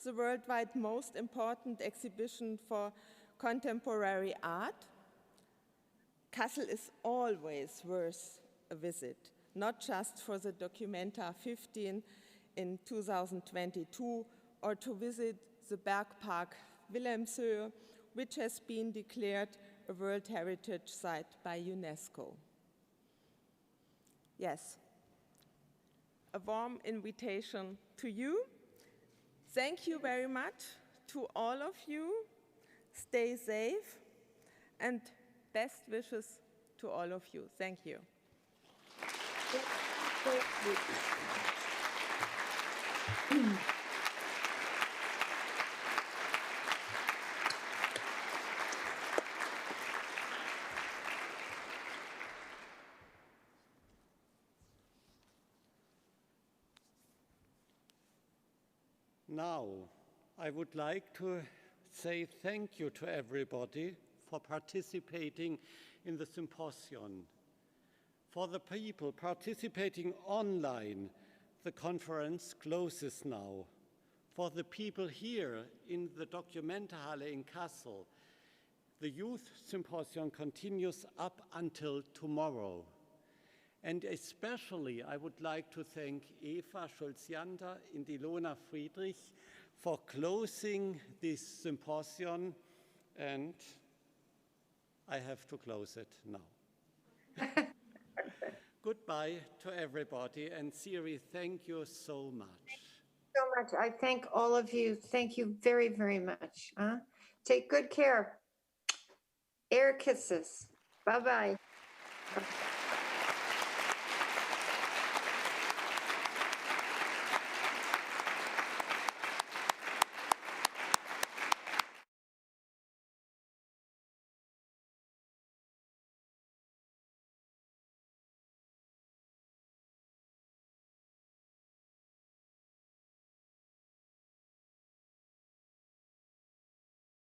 the worldwide most important exhibition for contemporary art. Kassel is always worth a visit, not just for the Documenta 15 in 2022, or to visit the Bergpark Wilhelmshöhe, which has been declared a World Heritage Site by UNESCO. Yes, a warm invitation to you. Thank you very much to all of you. Stay safe and best wishes to all of you. Thank you. Now, I would like to say thank you to everybody for participating in the symposium. For the people participating online, the conference closes now. For the people here in the Documentahalle in Kassel, the youth symposium continues up until tomorrow. And especially, I would like to thank Eva Schulz-Jander and Ilona Friedrich for closing this symposium, and I have to close it now. Goodbye to everybody, and Siri, thank you so much. So much. I thank all of you. Thank you very, very much. Take good care. Air kisses. Bye-bye.